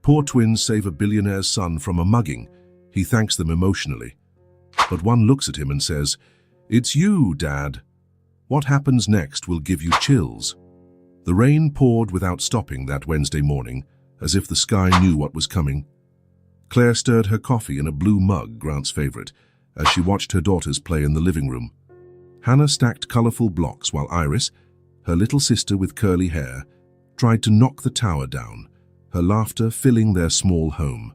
Poor twins save a billionaire's son from a mugging. He thanks them emotionally. But one looks at him and says, "It's you, Dad." What happens next will give you chills. The rain poured without stopping that Wednesday morning, as if the sky knew what was coming. Claire stirred her coffee in a blue mug, Grant's favorite, as she watched her daughters play in the living room. Hannah stacked colorful blocks while Iris, her little sister with curly hair, tried to knock the tower down, her laughter filling their small home.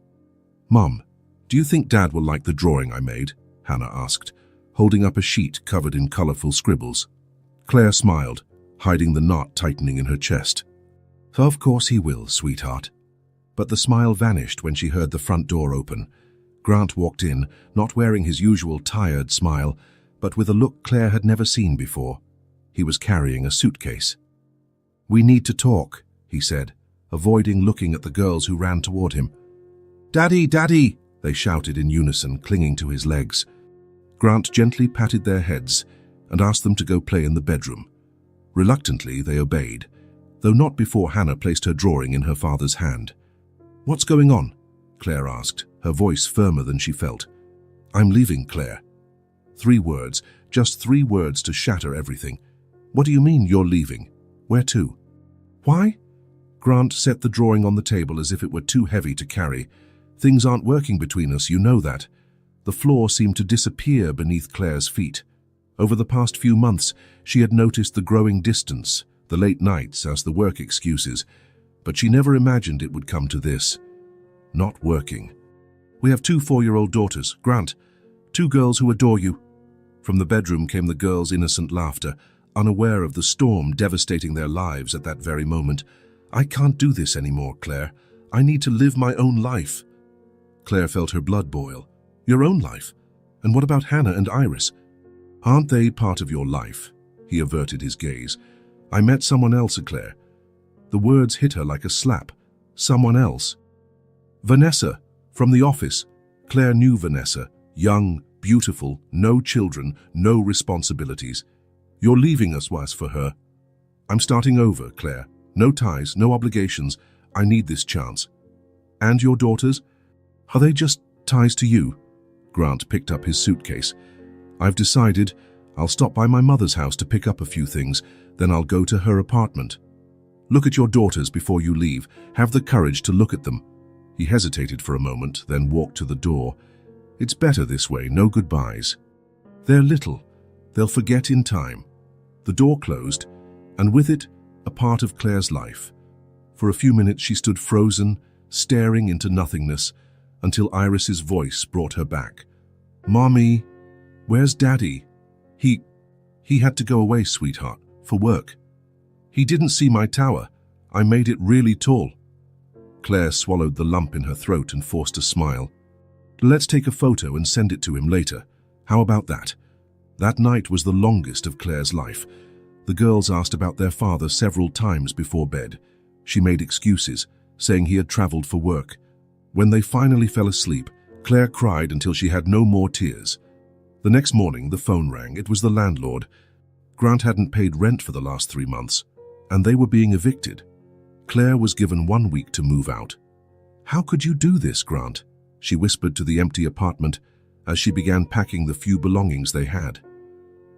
"Mum, do you think Dad will like the drawing I made?" Hannah asked, holding up a sheet covered in colorful scribbles. Claire smiled, hiding the knot tightening in her chest. "Of course he will, sweetheart." But the smile vanished when she heard the front door open. Grant walked in, not wearing his usual tired smile, but with a look Claire had never seen before. He was carrying a suitcase. "We need to talk," he said, avoiding looking at the girls who ran toward him. "Daddy, Daddy!" they shouted in unison, clinging to his legs. Grant gently patted their heads and asked them to go play in the bedroom. Reluctantly, they obeyed, though not before Hannah placed her drawing in her father's hand. "What's going on?" Claire asked, her voice firmer than she felt. "I'm leaving, Claire." 3 words, just 3 words to shatter everything. "What do you mean you're leaving? Where to?" "Why?" Grant set the drawing on the table as if it were too heavy to carry. "Things aren't working between us, you know that." The floor seemed to disappear beneath Claire's feet. Over the past few months, she had noticed the growing distance, the late nights as the work excuses, but she never imagined it would come to this. Not working. "We have 2 4-year-old daughters, Grant, 2 girls who adore you." From the bedroom came the girls' innocent laughter, unaware of the storm devastating their lives at that very moment. "I can't do this anymore, Claire. I need to live my own life." Claire felt her blood boil. "Your own life? And what about Hannah and Iris? Aren't they part of your life?" He averted his gaze. "I met someone else, Claire." The words hit her like a slap. Someone else. Vanessa, from the office. Claire knew Vanessa, young, beautiful, no children, no responsibilities. "You're leaving us," was for her. "I'm starting over, Claire. No ties, no obligations. I need this chance." "And your daughters? Are they just ties to you?" Grant picked up his suitcase. "I've decided I'll stop by my mother's house to pick up a few things, then I'll go to her apartment." "Look at your daughters before you leave. Have the courage to look at them." He hesitated for a moment, then walked to the door. "It's better this way, no goodbyes. They're little. They'll forget in time." The door closed, and with it, a part of Claire's life. For a few minutes she stood frozen, staring into nothingness, until Iris's voice brought her back. "Mommy, where's Daddy?" He had to go away, sweetheart, for work. "He didn't see my tower. I made it really tall." Claire swallowed the lump in her throat and forced a smile. "Let's take a photo and send it to him later. How about that?" That night was the longest of Claire's life. The girls asked about their father several times before bed. She made excuses, saying he had traveled for work. When they finally fell asleep, Claire cried until she had no more tears. The next morning, the phone rang. It was the landlord. Grant hadn't paid rent for the last 3 months, and they were being evicted. Claire was given 1 week to move out. "How could you do this, Grant?" she whispered to the empty apartment as she began packing the few belongings they had.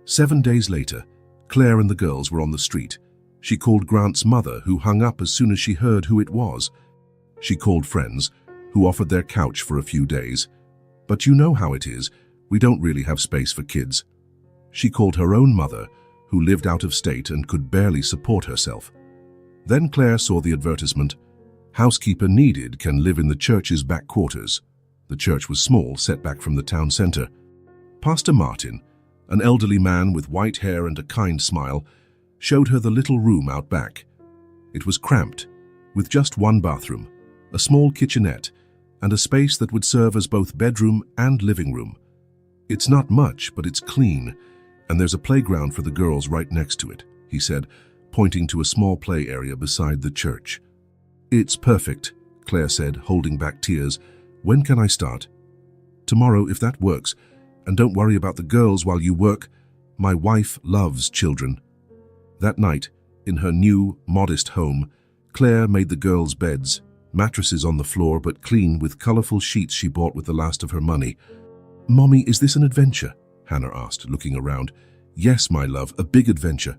7 days later, Claire and the girls were on the street. She called Grant's mother, who hung up as soon as she heard who it was. She called friends, who offered their couch for a few days. "But you know how it is. We don't really have space for kids." She called her own mother, who lived out of state and could barely support herself. Then Claire saw the advertisement. "Housekeeper needed, can live in the church's back quarters." The church was small, set back from the town center. Pastor Martin, an elderly man with white hair and a kind smile, showed her the little room out back. It was cramped, with just 1 bathroom, a small kitchenette, and a space that would serve as both bedroom and living room. "It's not much, but it's clean, and there's a playground for the girls right next to it," he said, pointing to a small play area beside the church. "It's perfect," Claire said, holding back tears. "When can I start?" "Tomorrow, if that works. And don't worry about the girls while you work. My wife loves children." That night, in her new, modest home, Claire made the girls' beds, Mattresses on the floor, but clean, with colorful sheets she bought with the last of her money. "Mommy, is this an adventure?" Hannah asked, looking around. "Yes, my love, a big adventure."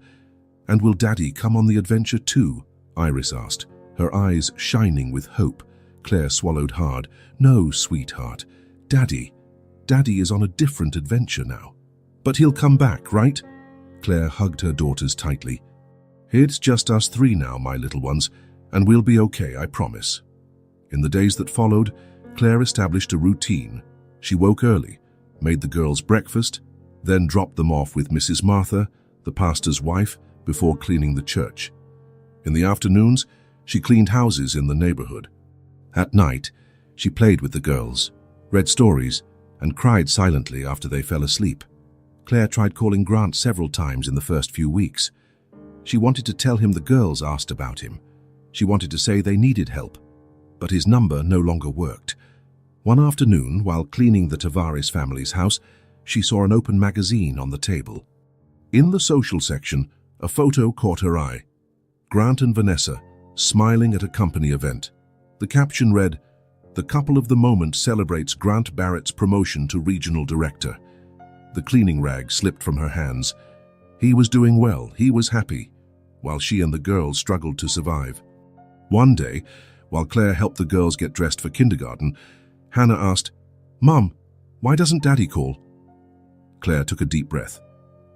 "And will Daddy come on the adventure too?" Iris asked, her eyes shining with hope. Claire swallowed hard. "No, sweetheart. Daddy is on a different adventure now." "But he'll come back, right?" Claire hugged her daughters tightly. "It's just us three now, my little ones, and we'll be okay, I promise." In the days that followed, Claire established a routine. She woke early, made the girls breakfast, then dropped them off with Mrs. Martha, the pastor's wife, before cleaning the church. In the afternoons, she cleaned houses in the neighborhood. At night, she played with the girls, read stories, and cried silently after they fell asleep. Claire tried calling Grant several times in the first few weeks. She wanted to tell him the girls asked about him. She wanted to say they needed help, but his number no longer worked. One afternoon, while cleaning the Tavares family's house, she saw an open magazine on the table. In the social section, a photo caught her eye. Grant and Vanessa, smiling at a company event. The caption read, "The couple of the moment celebrates Grant Barrett's promotion to regional director." The cleaning rag slipped from her hands. He was doing well, he was happy, while she and the girls struggled to survive. One day, while Claire helped the girls get dressed for kindergarten, Hannah asked, "Mom, why doesn't Daddy call?" Claire took a deep breath.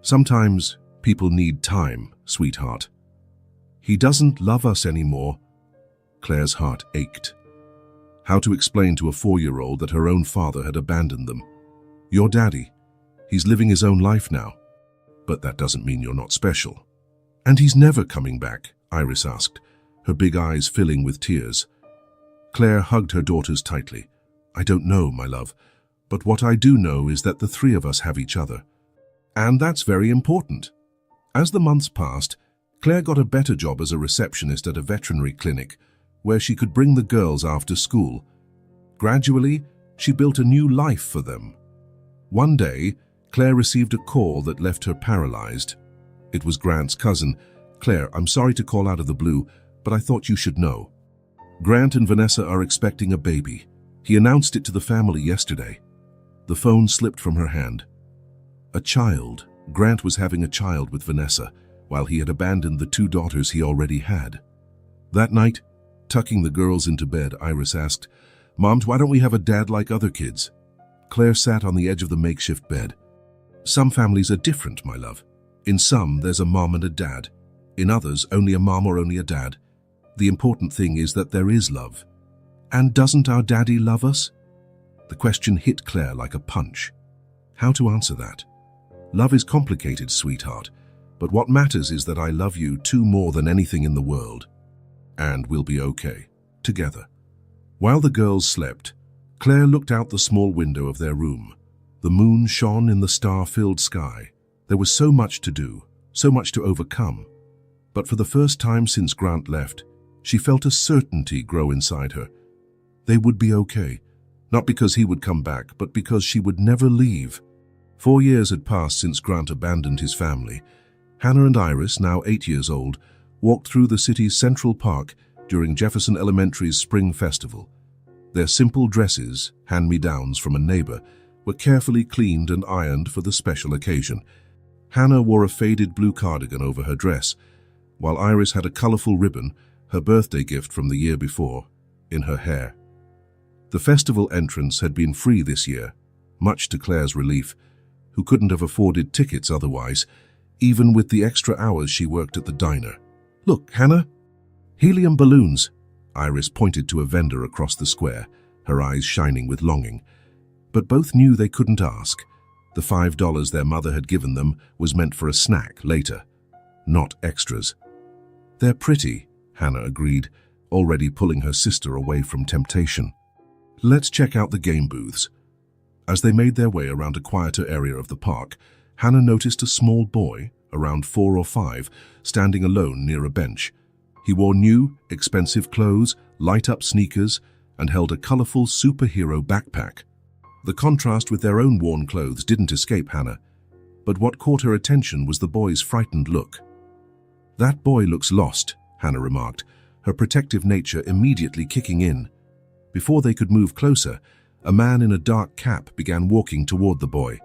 "Sometimes people need time, sweetheart. He doesn't love us anymore." Claire's heart ached. How to explain to a 4-year-old that her own father had abandoned them? "Your daddy. He's living his own life now. But that doesn't mean you're not special." "And he's never coming back?" Iris asked, her big eyes filling with tears. Claire hugged her daughters tightly. "I don't know, my love, but what I do know is that the three of us have each other. And that's very important." As the months passed, Claire got a better job as a receptionist at a veterinary clinic, where she could bring the girls after school. Gradually, she built a new life for them. One day, Claire received a call that left her paralyzed. It was Grant's cousin. "Claire, I'm sorry to call out of the blue, but I thought you should know. Grant and Vanessa are expecting a baby. He announced it to the family yesterday." The phone slipped from her hand. A child. Grant was having a child with Vanessa, while he had abandoned the 2 daughters he already had. That night, tucking the girls into bed, Iris asked, "Mom, why don't we have a dad like other kids?" Claire sat on the edge of the makeshift bed. "Some families are different, my love. In some, there's a mom and a dad. In others, only a mom or only a dad. The important thing is that there is love." "And doesn't our daddy love us?" The question hit Claire like a punch. How to answer that? Love is complicated, sweetheart, but what matters is that I love you too more than anything in the world. And we'll be okay, together. While the girls slept, Claire looked out the small window of their room. The moon shone in the star-filled sky. There was so much to do, so much to overcome. But for the first time since Grant left, she felt a certainty grow inside her. They would be okay, not because he would come back, but because she would never leave. 4 years had passed since Grant abandoned his family. Hannah and Iris, now 8 years old, walked through the city's Central Park during Jefferson Elementary's Spring Festival. Their simple dresses, hand-me-downs from a neighbor, were carefully cleaned and ironed for the special occasion. Hannah wore a faded blue cardigan over her dress, while Iris had a colorful ribbon, her birthday gift from the year before, in her hair. The festival entrance had been free this year, much to Claire's relief, who couldn't have afforded tickets otherwise, even with the extra hours she worked at the diner. "Look, Hannah, helium balloons." Iris pointed to a vendor across the square, her eyes shining with longing. But both knew they couldn't ask. The $5 their mother had given them was meant for a snack later, not extras. "They're pretty," Hannah agreed, already pulling her sister away from temptation. "Let's check out the game booths." As they made their way around a quieter area of the park, Hannah noticed a small boy, around 4 or 5, standing alone near a bench. He wore new, expensive clothes, light-up sneakers, and held a colorful superhero backpack. The contrast with their own worn clothes didn't escape Hannah, but what caught her attention was the boy's frightened look. "That boy looks lost," Hannah remarked, her protective nature immediately kicking in. Before they could move closer, a man in a dark cap began walking toward the boy.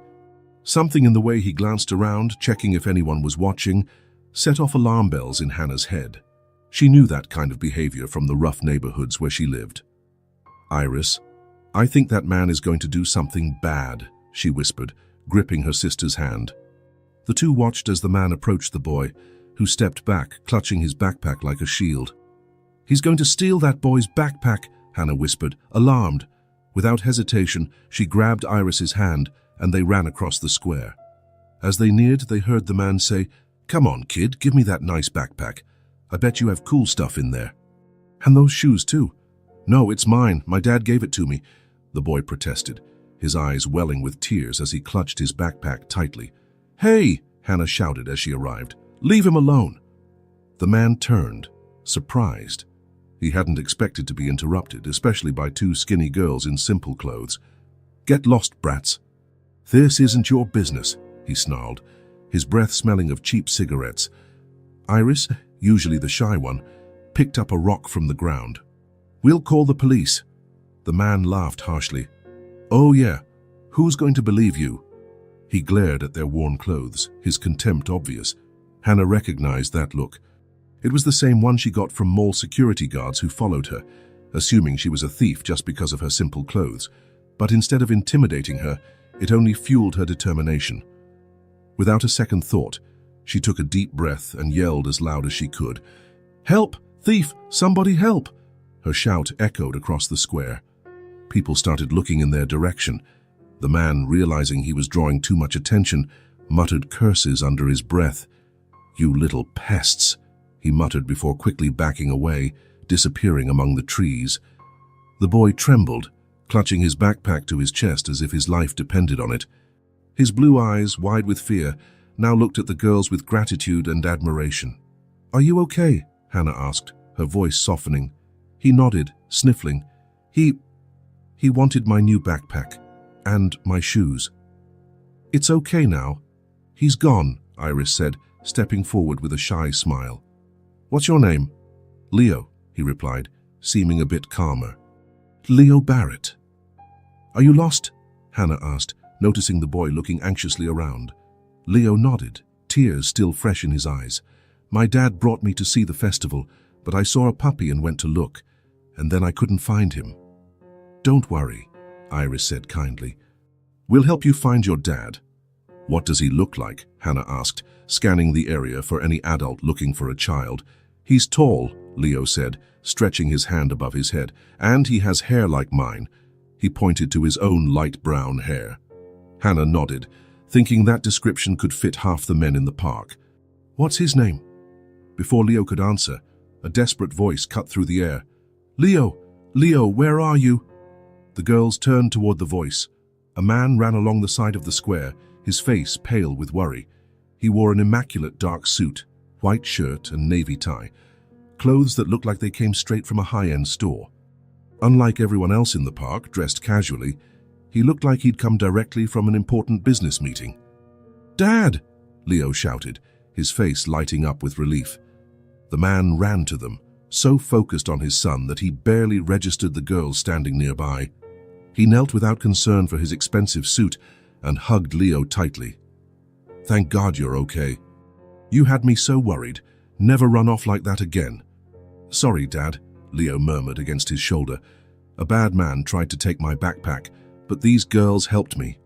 Something in the way he glanced around, checking if anyone was watching, set off alarm bells in Hannah's head. She knew that kind of behavior from the rough neighborhoods where she lived. "Iris, I think that man is going to do something bad," she whispered, gripping her sister's hand. The two watched as the man approached the boy, who stepped back, clutching his backpack like a shield. "He's going to steal that boy's backpack," Hannah whispered, alarmed. Without hesitation, she grabbed Iris's hand and they ran across the square. As they neared, they heard the man say, "Come on, kid, give me that nice backpack. I bet you have cool stuff in there." "And those shoes too." "No, it's mine. My dad gave it to me," the boy protested, his eyes welling with tears as he clutched his backpack tightly. "Hey!" Hannah shouted as she arrived. "Leave him alone." The man turned, surprised. He hadn't expected to be interrupted, especially by two skinny girls in simple clothes. "Get lost, brats." "This isn't your business," he snarled, his breath smelling of cheap cigarettes. Iris, usually the shy one, picked up a rock from the ground. "We'll call the police." The man laughed harshly. "Oh yeah, who's going to believe you?" He glared at their worn clothes, his contempt obvious. Hannah recognized that look. It was the same one she got from mall security guards who followed her, assuming she was a thief just because of her simple clothes. But instead of intimidating her, it only fueled her determination. Without a second thought, she took a deep breath and yelled as loud as she could. "Help! Thief! Somebody help!" Her shout echoed across the square. People started looking in their direction. The man, realizing he was drawing too much attention, muttered curses under his breath. "You little pests," he muttered before quickly backing away, disappearing among the trees. The boy trembled, clutching his backpack to his chest as if his life depended on it. His blue eyes, wide with fear, now looked at the girls with gratitude and admiration. "Are you okay?" Hannah asked, her voice softening. He nodded, sniffling. He wanted my new backpack. And my shoes." "It's okay now. He's gone," Iris said, stepping forward with a shy smile. "What's your name?" "Leo," he replied, seeming a bit calmer. "Leo Barrett." "Are you lost?" Hannah asked, noticing the boy looking anxiously around. Leo nodded, tears still fresh in his eyes. "My dad brought me to see the festival, but I saw a puppy and went to look, and then I couldn't find him." "Don't worry," Iris said kindly. "We'll help you find your dad." "What does he look like?" Hannah asked, scanning the area for any adult looking for a child. "He's tall," Leo said, stretching his hand above his head, "and he has hair like mine." He pointed to his own light brown hair. Hannah nodded, thinking that description could fit half the men in the park. "What's his name?" Before Leo could answer, a desperate voice cut through the air. "Leo! Leo, where are you?" The girls turned toward the voice. A man ran along the side of the square, his face pale with worry. He wore an immaculate dark suit, white shirt and navy tie, clothes that looked like they came straight from a high-end store. Unlike everyone else in the park, dressed casually, he looked like he'd come directly from an important business meeting. "Dad!" Leo shouted, his face lighting up with relief. The man ran to them, so focused on his son that he barely registered the girls standing nearby. He knelt without concern for his expensive suit and hugged Leo tightly. "Thank God you're okay. You had me so worried. Never run off like that again." "Sorry, Dad," Leo murmured against his shoulder. "A bad man tried to take my backpack, but these girls helped me."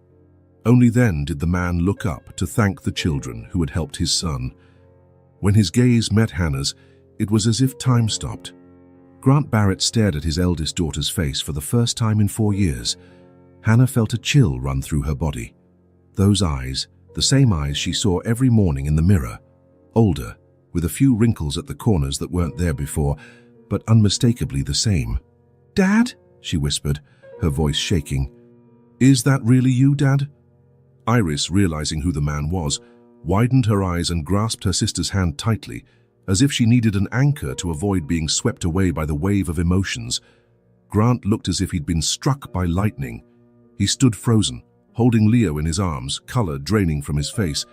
Only then did the man look up to thank the children who had helped his son. When his gaze met Hannah's, it was as if time stopped. Grant Barrett stared at his eldest daughter's face for the first time in 4 years. Hannah felt a chill run through her body. Those eyes, the same eyes she saw every morning in the mirror, older, with a few wrinkles at the corners that weren't there before, but unmistakably the same. "Dad?" she whispered, her voice shaking. "Is that really you, Dad?" Iris, realizing who the man was, widened her eyes and grasped her sister's hand tightly, as if she needed an anchor to avoid being swept away by the wave of emotions. Grant looked as if he'd been struck by lightning. He stood frozen, holding Leo in his arms, color draining from his face,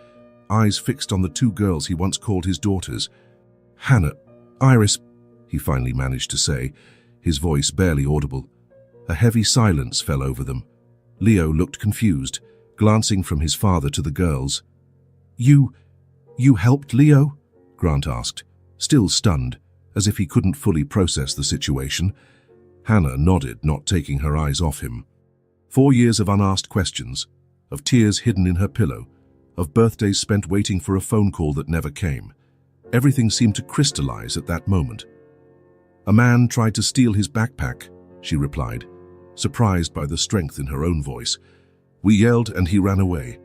eyes fixed on the two girls he once called his daughters. "Hannah, Iris, he finally managed to say, his voice barely audible. A heavy silence fell over them. Leo looked confused, glancing from his father to the girls. You helped Leo?" Grant asked, still stunned, as if he couldn't fully process the situation. Hannah nodded, not taking her eyes off him. 4 years of unasked questions, of tears hidden in her pillow, of birthdays spent waiting for a phone call that never came. Everything seemed to crystallize at that moment. "A man tried to steal his backpack," she replied, surprised by the strength in her own voice. "We yelled and he ran away."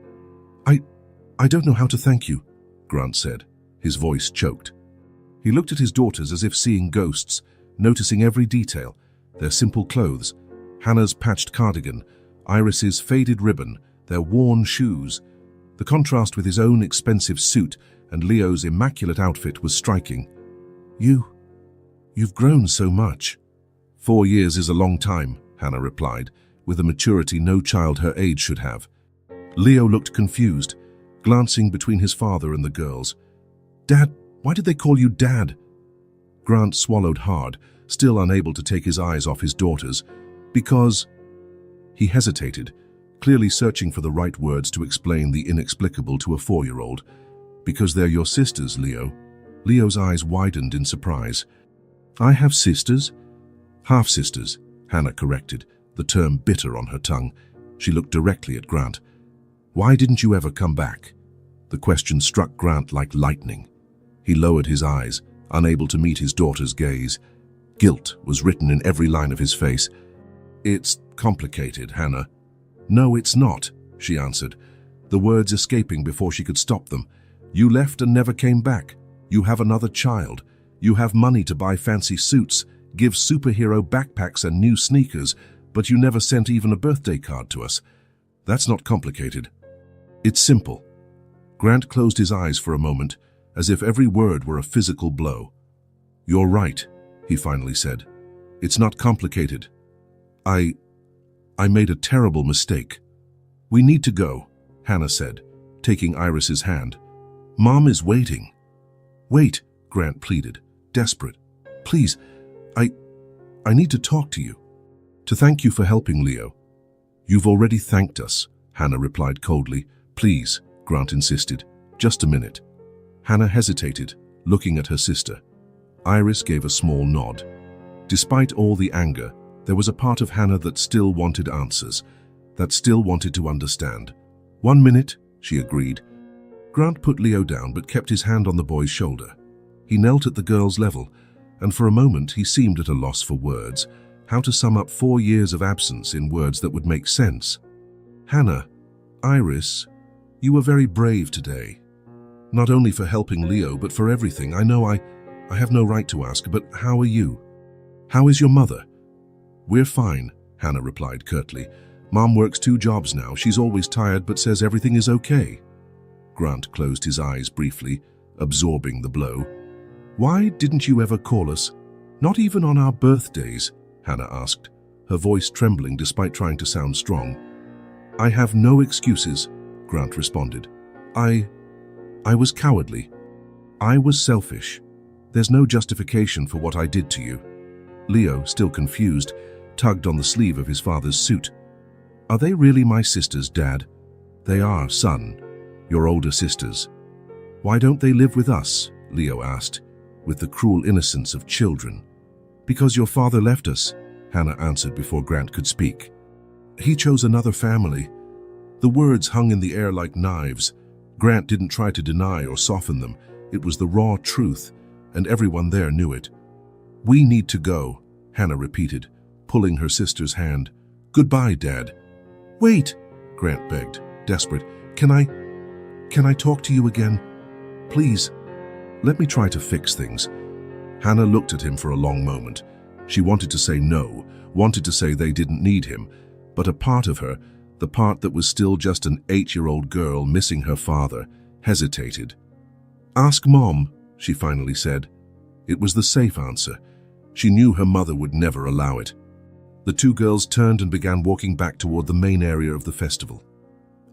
I don't know how to thank you," Grant said, his voice choked. He looked at his daughters as if seeing ghosts, noticing every detail, their simple clothes, Hannah's patched cardigan, Iris's faded ribbon, their worn shoes. The contrast with his own expensive suit and Leo's immaculate outfit was striking. You've grown so much." 4 years is a long time," Hannah replied, with a maturity no child her age should have. Leo looked confused, glancing between his father and the girls. "Dad, why did they call you Dad?" Grant swallowed hard, still unable to take his eyes off his daughters. "Because—" He hesitated, clearly searching for the right words to explain the inexplicable to a 4-year-old. "Because they're your sisters, Leo." Leo's eyes widened in surprise. "I have sisters?" "Half-sisters," Hannah corrected, the term bitter on her tongue. She looked directly at Grant. "Why didn't you ever come back?" The question struck Grant like lightning. He lowered his eyes, unable to meet his daughter's gaze. Guilt was written in every line of his face. "It's complicated, Hannah." "No, it's not," she answered, the words escaping before she could stop them. "You left and never came back. You have another child. You have money to buy fancy suits, give superhero backpacks and new sneakers, but you never sent even a birthday card to us. That's not complicated. It's simple." Grant closed his eyes for a moment, as if every word were a physical blow. "You're right," he finally said. "It's not complicated. I made a terrible mistake." "We need to go," Hannah said, taking Iris's hand. "Mom is waiting." "Wait," Grant pleaded, desperate. "Please, I need to talk to you." "To thank you for helping Leo." "You've already thanked us," Hannah replied coldly. "Please," Grant insisted. "Just a minute." Hannah hesitated, looking at her sister. Iris gave a small nod. Despite all the anger, there was a part of Hannah that still wanted answers, that still wanted to understand. "1 minute," she agreed. Grant put Leo down but kept his hand on the boy's shoulder. He knelt at the girl's level, and for a moment he seemed at a loss for words, how to sum up 4 years of absence in words that would make sense. "Hannah, Iris, you were very brave today. Not only for helping Leo, but for everything. I know I have no right to ask, but how are you? How is your mother?" "We're fine," Hannah replied curtly. "Mom works 2 jobs now. She's always tired but says everything is okay." Grant closed his eyes briefly, absorbing the blow. "Why didn't you ever call us? Not even on our birthdays?" Hannah asked, her voice trembling despite trying to sound strong. "I have no excuses," Grant responded. I was cowardly. I was selfish. There's no justification for what I did to you." Leo, still confused, tugged on the sleeve of his father's suit. "Are they really my sisters, Dad?" "They are, son. Your older sisters." "Why don't they live with us?" Leo asked, with the cruel innocence of children. "Because your father left us," Hannah answered before Grant could speak. "He chose another family." The words hung in the air like knives. Grant didn't try to deny or soften them. It was the raw truth, and everyone there knew it. "We need to go," Hannah repeated, pulling her sister's hand. "Goodbye, Dad." "Wait," Grant begged, desperate. Can I talk to you again? Please, let me try to fix things." Hannah looked at him for a long moment. She wanted to say no, wanted to say they didn't need him, but a part of her, the part that was still just an 8-year-old girl missing her father, hesitated. "Ask Mom," she finally said. It was the safe answer. She knew her mother would never allow it. The 2 girls turned and began walking back toward the main area of the festival.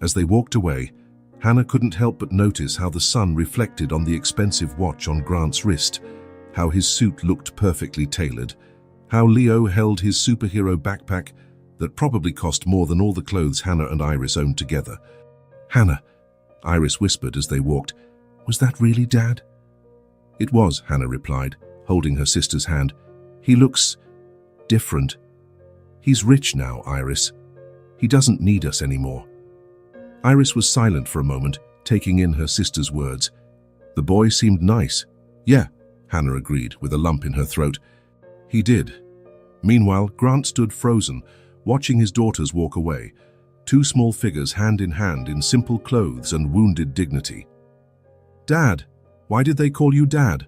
As they walked away, Hannah couldn't help but notice how the sun reflected on the expensive watch on Grant's wrist. how his suit looked perfectly tailored, how Leo held his superhero backpack that probably cost more than all the clothes Hannah and Iris owned together. "Hannah," Iris whispered as they walked, "was that really Dad?" "It was," Hannah replied, holding her sister's hand. "He looks different. He's rich now, Iris. He doesn't need us anymore." Iris was silent for a moment, taking in her sister's words. "The boy seemed nice." "Yeah," Hannah agreed, with a lump in her throat. "He did." Meanwhile, Grant stood frozen, watching his daughters walk away, two small figures hand in simple clothes and wounded dignity. "Dad, why did they call you Dad?"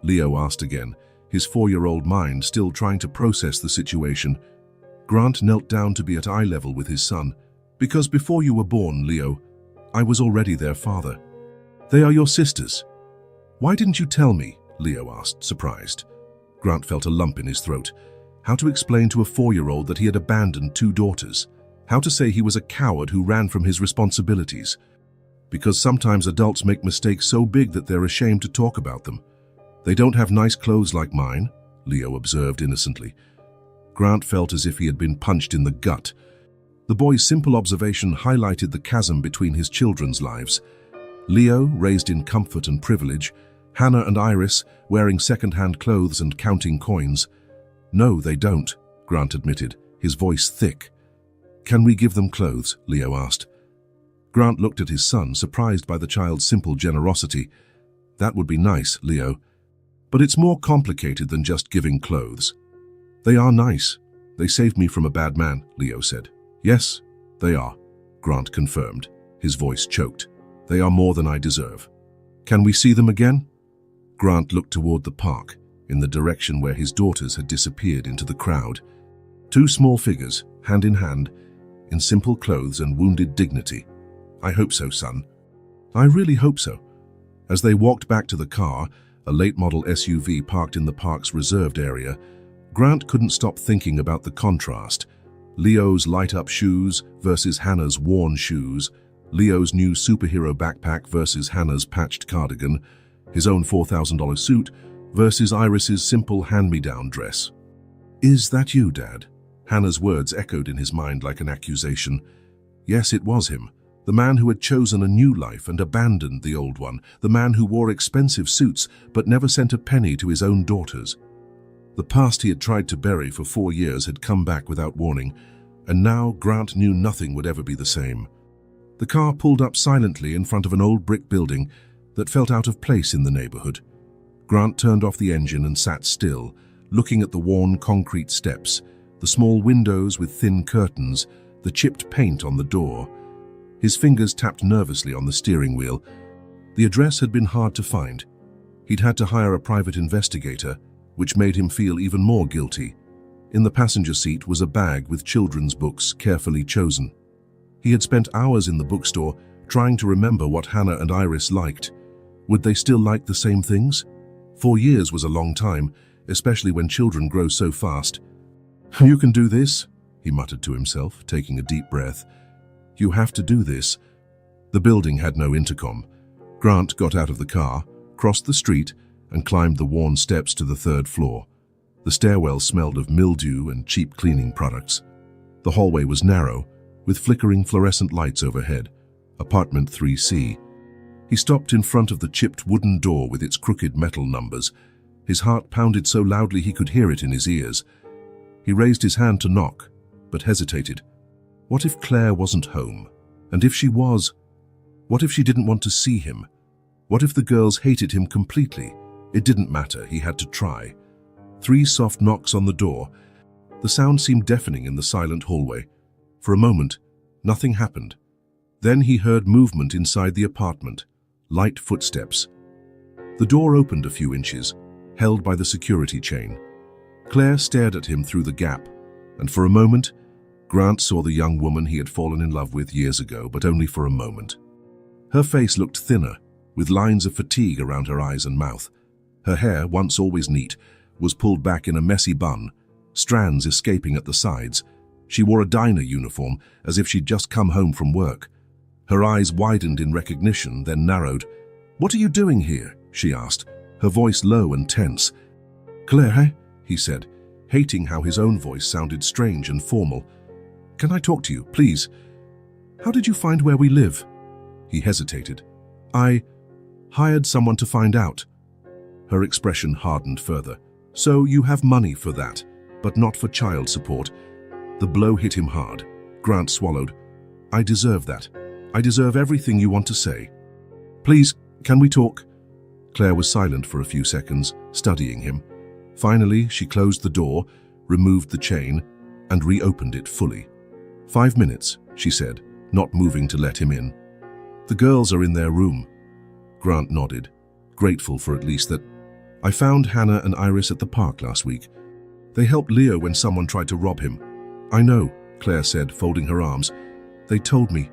Leo asked again, his 4-year-old mind still trying to process the situation. Grant knelt down to be at eye level with his son. "Because before you were born, Leo, I was already their father. They are your sisters." "Why didn't you tell me?" Leo asked, surprised. Grant felt a lump in his throat. How to explain to a 4-year-old that he had abandoned 2 daughters? How to say he was a coward who ran from his responsibilities? Because sometimes adults make mistakes so big that they're ashamed to talk about them. "They don't have nice clothes like mine," Leo observed innocently. Grant felt as if he had been punched in the gut. The boy's simple observation highlighted the chasm between his children's lives. Leo, raised in comfort and privilege, Hannah and Iris, wearing second-hand clothes and counting coins. "No, they don't," Grant admitted, his voice thick. "Can we give them clothes?" Leo asked. Grant looked at his son, surprised by the child's simple generosity. "That would be nice, Leo. But it's more complicated than just giving clothes." "They are nice. They saved me from a bad man," Leo said. "Yes, they are," Grant confirmed, his voice choked. "They are more than I deserve. Can we see them again?" Grant looked toward the park, in the direction where his daughters had disappeared into the crowd. 2 small figures, hand in hand, in simple clothes and wounded dignity. "I hope so, son. I really hope so." As they walked back to the car, a late-model SUV parked in the park's reserved area, Grant couldn't stop thinking about the contrast. Leo's light-up shoes versus Hannah's worn shoes, Leo's new superhero backpack versus Hannah's patched cardigan, his own $4,000 suit versus Iris's simple hand-me-down dress. "Is that you, Dad?" Hannah's words echoed in his mind like an accusation. Yes, it was him. The man who had chosen a new life and abandoned the old one. The man who wore expensive suits but never sent a penny to his own daughters. The past he had tried to bury for 4 years had come back without warning, and now Grant knew nothing would ever be the same. The car pulled up silently in front of an old brick building that felt out of place in the neighborhood. Grant turned off the engine and sat still, looking at the worn concrete steps, the small windows with thin curtains, the chipped paint on the door. His fingers tapped nervously on the steering wheel. The address had been hard to find. He'd had to hire a private investigator, which made him feel even more guilty. In the passenger seat was a bag with children's books carefully chosen. He had spent hours in the bookstore trying to remember what Hannah and Iris liked. Would they still like the same things? 4 years was a long time, especially when children grow so fast. "You can do this," he muttered to himself, taking a deep breath. "You have to do this." The building had no intercom. Grant got out of the car, crossed the street, and climbed the worn steps to the 3rd floor. The stairwell smelled of mildew and cheap cleaning products. The hallway was narrow, with flickering fluorescent lights overhead. Apartment 3C. He stopped in front of the chipped wooden door with its crooked metal numbers. His heart pounded so loudly he could hear it in his ears. He raised his hand to knock, but hesitated. What if Claire wasn't home? And if she was? What if she didn't want to see him? What if the girls hated him completely? It didn't matter, he had to try. 3 soft knocks on the door. The sound seemed deafening in the silent hallway. For a moment, nothing happened. Then he heard movement inside the apartment, light footsteps. The door opened a few inches, held by the security chain. Claire stared at him through the gap, and for a moment, Grant saw the young woman he had fallen in love with years ago, but only for a moment. Her face looked thinner, with lines of fatigue around her eyes and mouth. Her hair, once always neat, was pulled back in a messy bun, strands escaping at the sides. She wore a diner uniform, as if she'd just come home from work. Her eyes widened in recognition, then narrowed. "What are you doing here?" she asked, her voice low and tense, Claire, he said, hating how his own voice sounded strange and formal. Can I talk to you, please? How did you find where we live? He hesitated. I hired someone to find out. Her expression hardened further. So you have money for that, but not for child support. The blow hit him hard. Grant swallowed. I deserve that. I deserve everything you want to say. Please, can we talk? Claire was silent for a few seconds, studying him. Finally, she closed the door, removed the chain, and reopened it fully. 5 minutes, she said, not moving to let him in. The girls are in their room. Grant nodded, grateful for at least that. I found Hannah and Iris at the park last week. They helped Leo when someone tried to rob him. I know, Claire said, folding her arms. They told me.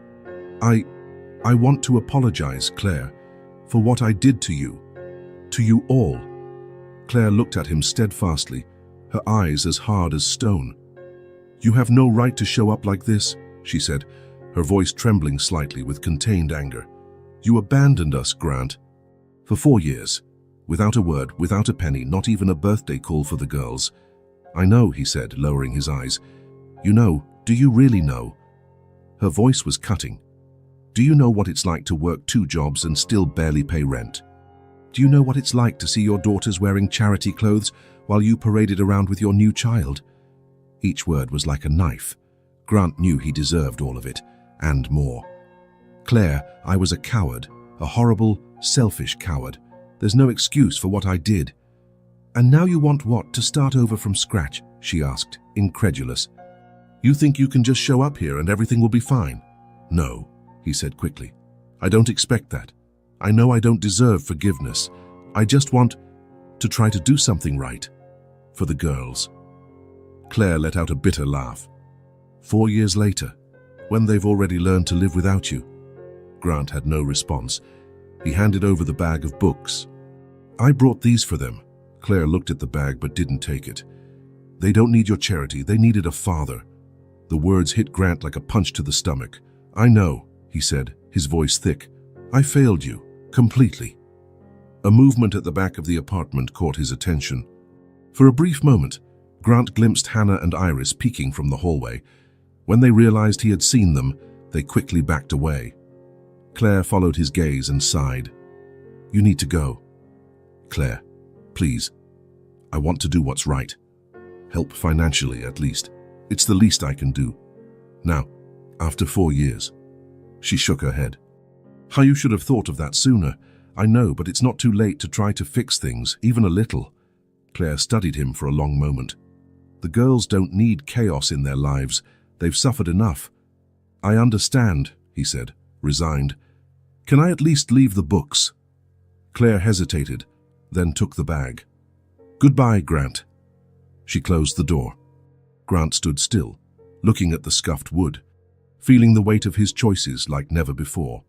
I want to apologize, Claire, for what I did to you. To you all. Claire looked at him steadfastly, her eyes as hard as stone. You have no right to show up like this, she said, her voice trembling slightly with contained anger. You abandoned us, Grant. For 4 years. Without a word, without a penny, not even a birthday call for the girls. I know, he said, lowering his eyes. You know, do you really know? Her voice was cutting. Do you know what it's like to work 2 jobs and still barely pay rent? Do you know what it's like to see your daughters wearing charity clothes while you paraded around with your new child? Each word was like a knife. Grant knew he deserved all of it, and more. Claire, I was a coward, a horrible, selfish coward. There's no excuse for what I did. And now you want what, to start over from scratch? She asked, incredulous. You think you can just show up here and everything will be fine? No, he said quickly. I don't expect that. I know I don't deserve forgiveness. I just want to try to do something right. For the girls. Claire let out a bitter laugh. 4 years later, when they've already learned to live without you. Grant had no response. He handed over the bag of books. I brought these for them. Claire looked at the bag but didn't take it. They don't need your charity, they needed a father. The words hit Grant like a punch to the stomach. I know, he said, his voice thick. I failed you, completely. A movement at the back of the apartment caught his attention. For a brief moment, Grant glimpsed Hannah and Iris peeking from the hallway. When they realized he had seen them, they quickly backed away. Claire followed his gaze and sighed. You need to go. Claire, please. I want to do what's right. Help financially, at least. It's the least I can do. Now, after 4 years. She shook her head. How you should have thought of that sooner. I know, but it's not too late to try to fix things, even a little. Claire studied him for a long moment. The girls don't need chaos in their lives. They've suffered enough. I understand, he said, resigned. Can I at least leave the books? Claire hesitated, then took the bag. Goodbye, Grant. She closed the door. Grant stood still, looking at the scuffed wood, feeling the weight of his choices like never before.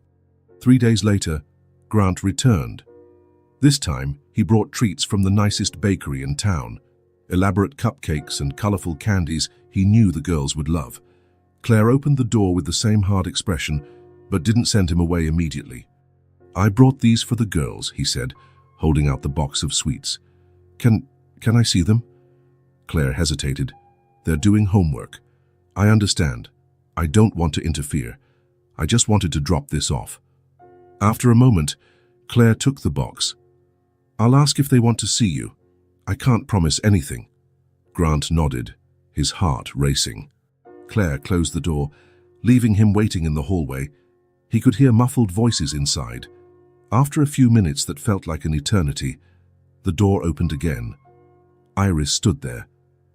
3 days later, Grant returned. This time, he brought treats from the nicest bakery in town, elaborate cupcakes and colorful candies he knew the girls would love. Claire opened the door with the same hard expression, but didn't send him away immediately. I brought these for the girls, he said, holding out the box of sweets. Can I see them? Claire hesitated. They're doing homework. I understand. I don't want to interfere. I just wanted to drop this off. After a moment, Claire took the box. I'll ask if they want to see you. I can't promise anything. Grant nodded, his heart racing. Claire closed the door, leaving him waiting in the hallway. He could hear muffled voices inside. After a few minutes that felt like an eternity, the door opened again. Iris stood there,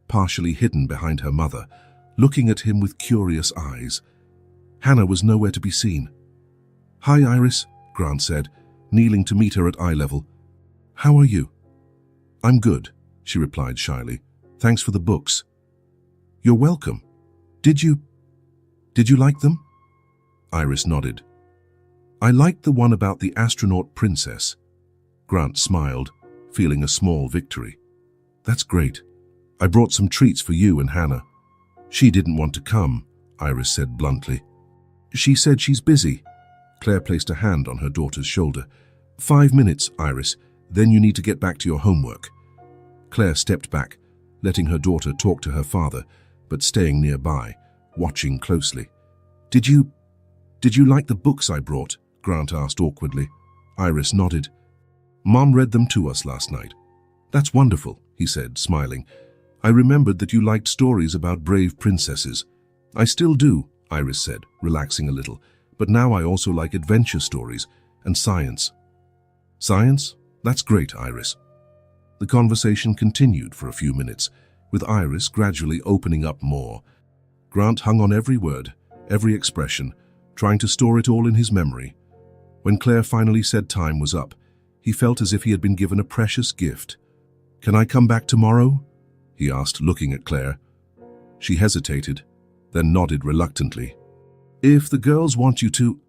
partially hidden behind her mother, looking at him with curious eyes. Hannah was nowhere to be seen. Hi, Iris, Grant said, kneeling to meet her at eye level. How are you? I'm good, she replied shyly. Thanks for the books. You're welcome. Did you like them? Iris nodded. I liked the one about the astronaut princess. Grant smiled, feeling a small victory. That's great. I brought some treats for you and Hannah. She didn't want to come, Iris said bluntly. She said she's busy. Claire placed a hand on her daughter's shoulder. 5 minutes, Iris, then you need to get back to your homework. Claire stepped back, letting her daughter talk to her father, but staying nearby, watching closely. Did you like the books I brought?" Grant asked awkwardly. Iris nodded. "Mom read them to us last night." "That's wonderful," he said, smiling. "I remembered that you liked stories about brave princesses." "I still do," Iris said, relaxing a little. "But now I also like adventure stories and science." "Science? That's great, Iris." The conversation continued for a few minutes, with Iris gradually opening up more. Grant hung on every word, every expression, trying to store it all in his memory. When Claire finally said time was up, he felt as if he had been given a precious gift. "Can I come back tomorrow?" he asked, looking at Claire. She hesitated, then nodded reluctantly. "If the girls want you to."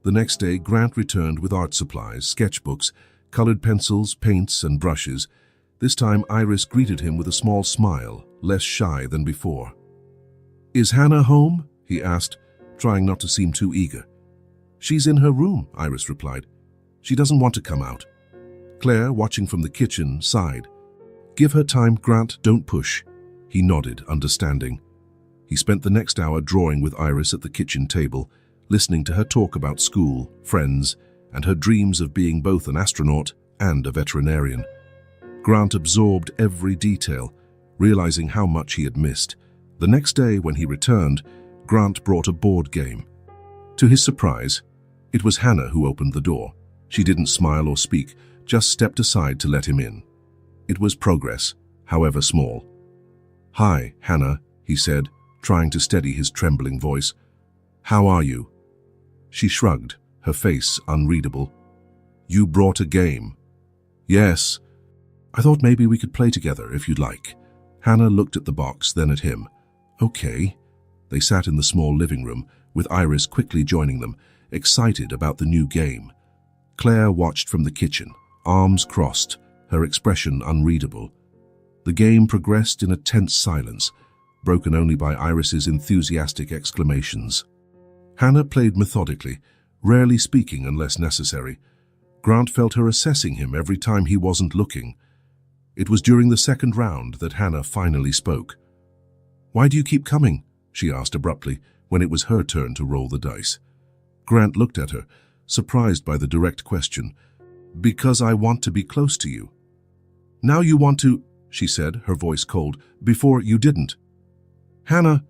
The next day, Grant returned with art supplies, sketchbooks, colored pencils, paints, and brushes. This time, Iris greeted him with a small smile, less shy than before. "Is Hannah home?" he asked, trying not to seem too eager. "She's in her room," Iris replied. "She doesn't want to come out." Claire, watching from the kitchen, sighed. "Give her time, Grant, don't push." He nodded, understanding. He spent the next hour drawing with Iris at the kitchen table, listening to her talk about school, friends, and her dreams of being both an astronaut and a veterinarian. Grant absorbed every detail, realizing how much he had missed. The next day, when he returned, Grant brought a board game. To his surprise, it was Hannah who opened the door. She didn't smile or speak, just stepped aside to let him in. It was progress, however small. "Hi, Hannah," he said, trying to steady his trembling voice. "How are you?" She shrugged, her face unreadable. "You brought a game." "Yes. I thought maybe we could play together if you'd like." Hannah looked at the box, then at him. "Okay." They sat in the small living room, with Iris quickly joining them, excited about the new game. Claire watched from the kitchen, arms crossed, her expression unreadable. The game progressed in a tense silence, broken only by Iris's enthusiastic exclamations. Hannah played methodically, rarely speaking unless necessary. Grant felt her assessing him every time he wasn't looking. It was during the second round that Hannah finally spoke. "Why do you keep coming?" she asked abruptly, when it was her turn to roll the dice. Grant looked at her, surprised by the direct question. "Because I want to be close to you." "Now you want to," she said, her voice cold. "Before you didn't." "Hannah,"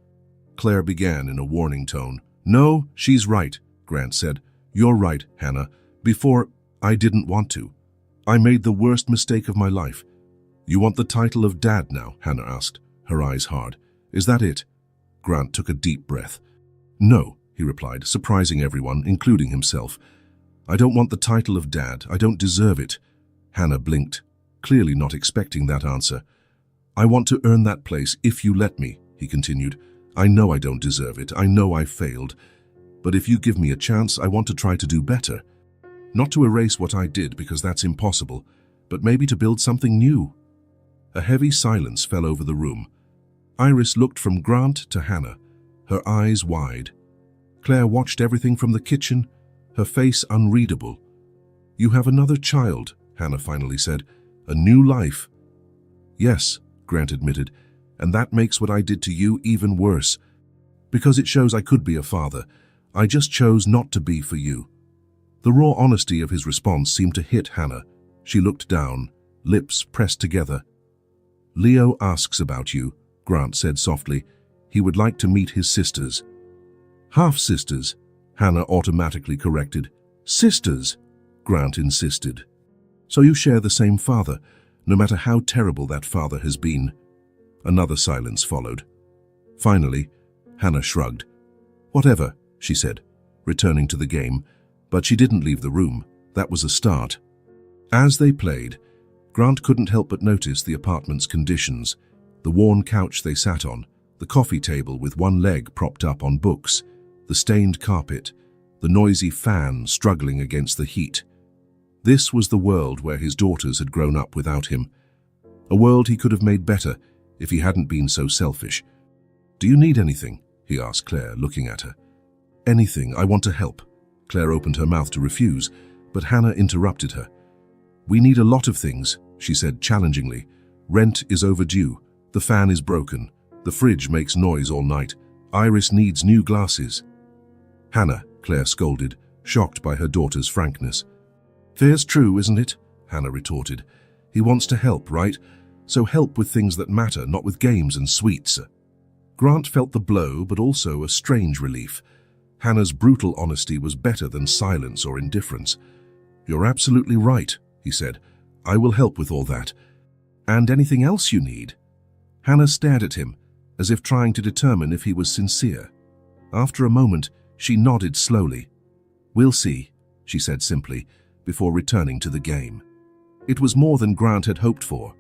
Claire began in a warning tone. "No, she's right," Grant said. "You're right, Hannah. Before, I didn't want to. I made the worst mistake of my life." "You want the title of Dad now?" Hannah asked, her eyes hard. "Is that it?" Grant took a deep breath. "No," he replied, surprising everyone, including himself. "I don't want the title of Dad. I don't deserve it." Hannah blinked, clearly not expecting that answer. "I want to earn that place if you let me," he continued. "I know I don't deserve it. I know I failed. But if you give me a chance, I want to try to do better. Not to erase what I did, because that's impossible, but maybe to build something new." A heavy silence fell over the room. Iris looked from Grant to Hannah, her eyes wide. Claire watched everything from the kitchen, her face unreadable. "You have another child," Hannah finally said. "A new life." "Yes," Grant admitted, "and that makes what I did to you even worse. Because it shows I could be a father. I just chose not to be for you." The raw honesty of his response seemed to hit Hannah. She looked down, lips pressed together. "Leo asks about you," Grant said softly. "He would like to meet his sisters." "Half-sisters," Hannah automatically corrected. "Sisters," Grant insisted. "So you share the same father, no matter how terrible that father has been." Another silence followed. Finally, Hannah shrugged. "Whatever," she said, returning to the game, but she didn't leave the room. That was a start. As they played, Grant couldn't help but notice the apartment's conditions: the worn couch they sat on, the coffee table with one leg propped up on books, the stained carpet, the noisy fan struggling against the heat. This was the world where his daughters had grown up without him. A world he could have made better if he hadn't been so selfish. "Do you need anything?" he asked Claire, looking at her. "Anything. I want to help." Claire opened her mouth to refuse, but Hannah interrupted her. "We need a lot of things," she said challengingly. Rent is overdue. The fan is broken. The fridge makes noise all night. Iris needs new glasses. Hannah, Claire scolded, shocked by her daughter's frankness. Fair's true, isn't it? Hannah retorted. He wants to help, right? So help with things that matter, not with games and sweets. Grant felt the blow, but also a strange relief. Hannah's brutal honesty was better than silence or indifference. You're absolutely right, he said. I will help with all that. And anything else you need? Hannah stared at him, as if trying to determine if he was sincere. After a moment, she nodded slowly. We'll see, she said simply, before returning to the game. It was more than Grant had hoped for.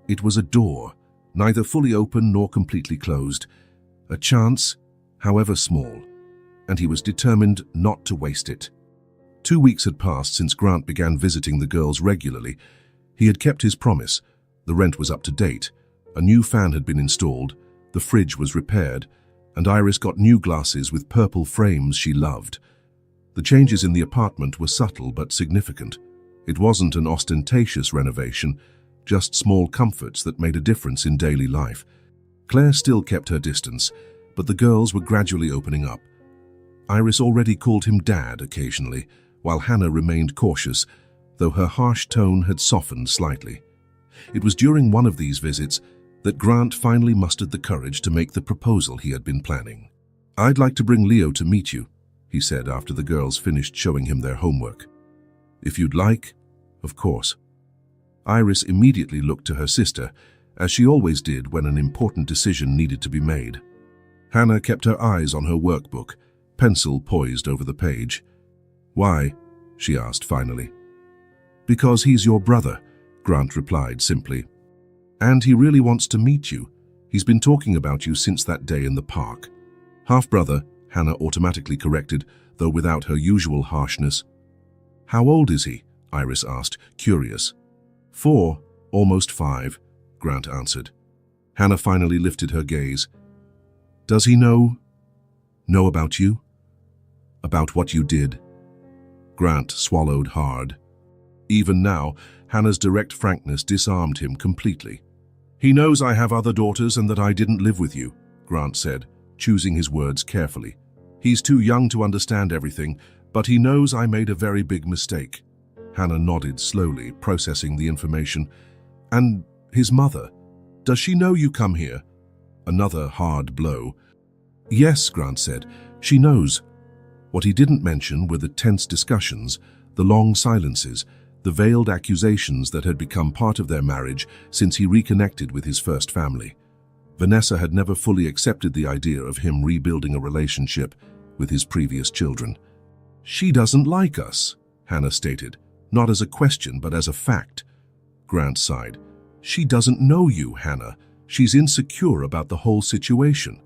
It was a door, neither fully open nor completely closed. A chance, however small, and he was determined not to waste it. 2 weeks had passed since Grant began visiting the girls regularly. He had kept his promise. The rent was up to date. A new fan had been installed, the fridge was repaired, and Iris got new glasses with purple frames she loved. The changes in the apartment were subtle but significant. It wasn't an ostentatious renovation, just small comforts that made a difference in daily life. Claire still kept her distance, but the girls were gradually opening up. Iris already called him Dad occasionally, while Hannah remained cautious, though her harsh tone had softened slightly. It was during one of these visits that Grant finally mustered the courage to make the proposal he had been planning. I'd like to bring Leo to meet you, he said after the girls finished showing him their homework. If you'd like, of course. Iris immediately looked to her sister, as she always did when an important decision needed to be made. Hannah kept her eyes on her workbook, pencil poised over the page. Why? She asked finally. Because he's your brother, Grant replied simply. And he really wants to meet you. He's been talking about you since that day in the park. Half-brother, Hannah automatically corrected, though without her usual harshness. How old is he? Iris asked, curious. 4, almost 5, Grant answered. Hannah finally lifted her gaze. Does he know about you? About what you did? Grant swallowed hard. Even now, Hannah's direct frankness disarmed him completely. He knows I have other daughters and that I didn't live with you, Grant said, choosing his words carefully. He's too young to understand everything, but he knows I made a very big mistake. Hannah nodded slowly, processing the information. And his mother, does she know you come here? Another hard blow. Yes, Grant said, she knows. What he didn't mention were the tense discussions, the long silences, the veiled accusations that had become part of their marriage since he reconnected with his first family. Vanessa had never fully accepted the idea of him rebuilding a relationship with his previous children. She doesn't like us, Hannah stated, not as a question but as a fact. Grant sighed. She doesn't know you, Hannah. She's insecure about the whole situation.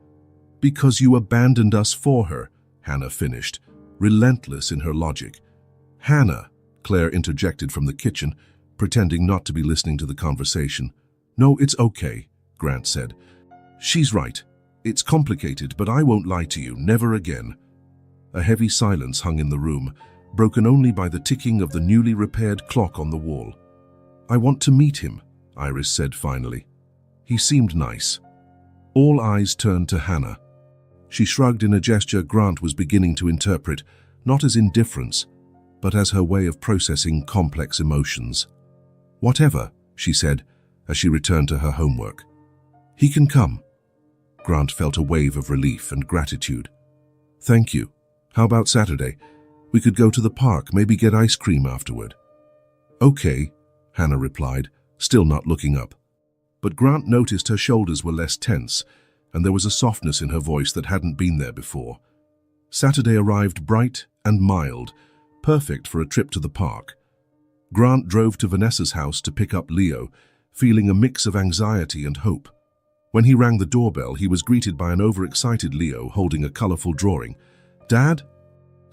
Because you abandoned us for her, Hannah finished, relentless in her logic. Hannah, Claire interjected from the kitchen, pretending not to be listening to the conversation. No, it's okay, Grant said. She's right. It's complicated, but I won't lie to you, never again. A heavy silence hung in the room, broken only by the ticking of the newly repaired clock on the wall. I want to meet him, Iris said finally. He seemed nice. All eyes turned to Hannah. She shrugged in a gesture Grant was beginning to interpret, not as indifference, but as her way of processing complex emotions. Whatever, she said, as she returned to her homework. He can come. Grant felt a wave of relief and gratitude. Thank you. How about Saturday? We could go to the park, maybe get ice cream afterward. Okay, Hannah replied, still not looking up. But Grant noticed her shoulders were less tense, and there was a softness in her voice that hadn't been there before. Saturday arrived bright and mild, perfect for a trip to the park. Grant drove to Vanessa's house to pick up Leo, feeling a mix of anxiety and hope. When he rang the doorbell, he was greeted by an overexcited Leo holding a colorful drawing. Dad?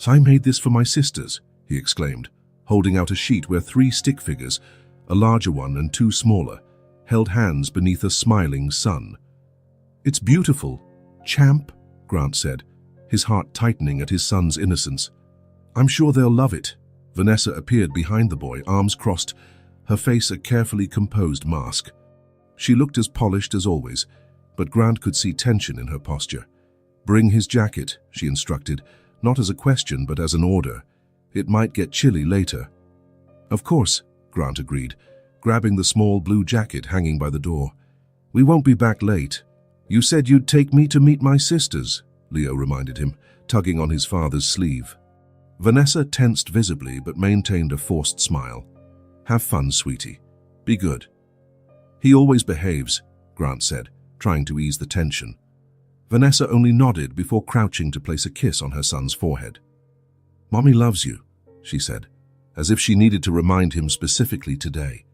I made this for my sisters, he exclaimed, holding out a sheet where 3 stick figures, a larger one and 2 smaller, held hands beneath a smiling sun. It's beautiful, champ, Grant said, his heart tightening at his son's innocence. I'm sure they'll love it. Vanessa appeared behind the boy, arms crossed, her face a carefully composed mask. She looked as polished as always, but Grant could see tension in her posture. "Bring his jacket," she instructed, not as a question but as an order. "It might get chilly later." "Of course," Grant agreed, grabbing the small blue jacket hanging by the door. "We won't be back late." "You said you'd take me to meet my sisters," Leo reminded him, tugging on his father's sleeve. Vanessa tensed visibly but maintained a forced smile. "Have fun, sweetie. Be good." "He always behaves," Grant said, trying to ease the tension. Vanessa only nodded before crouching to place a kiss on her son's forehead. "Mommy loves you," she said, as if she needed to remind him specifically today.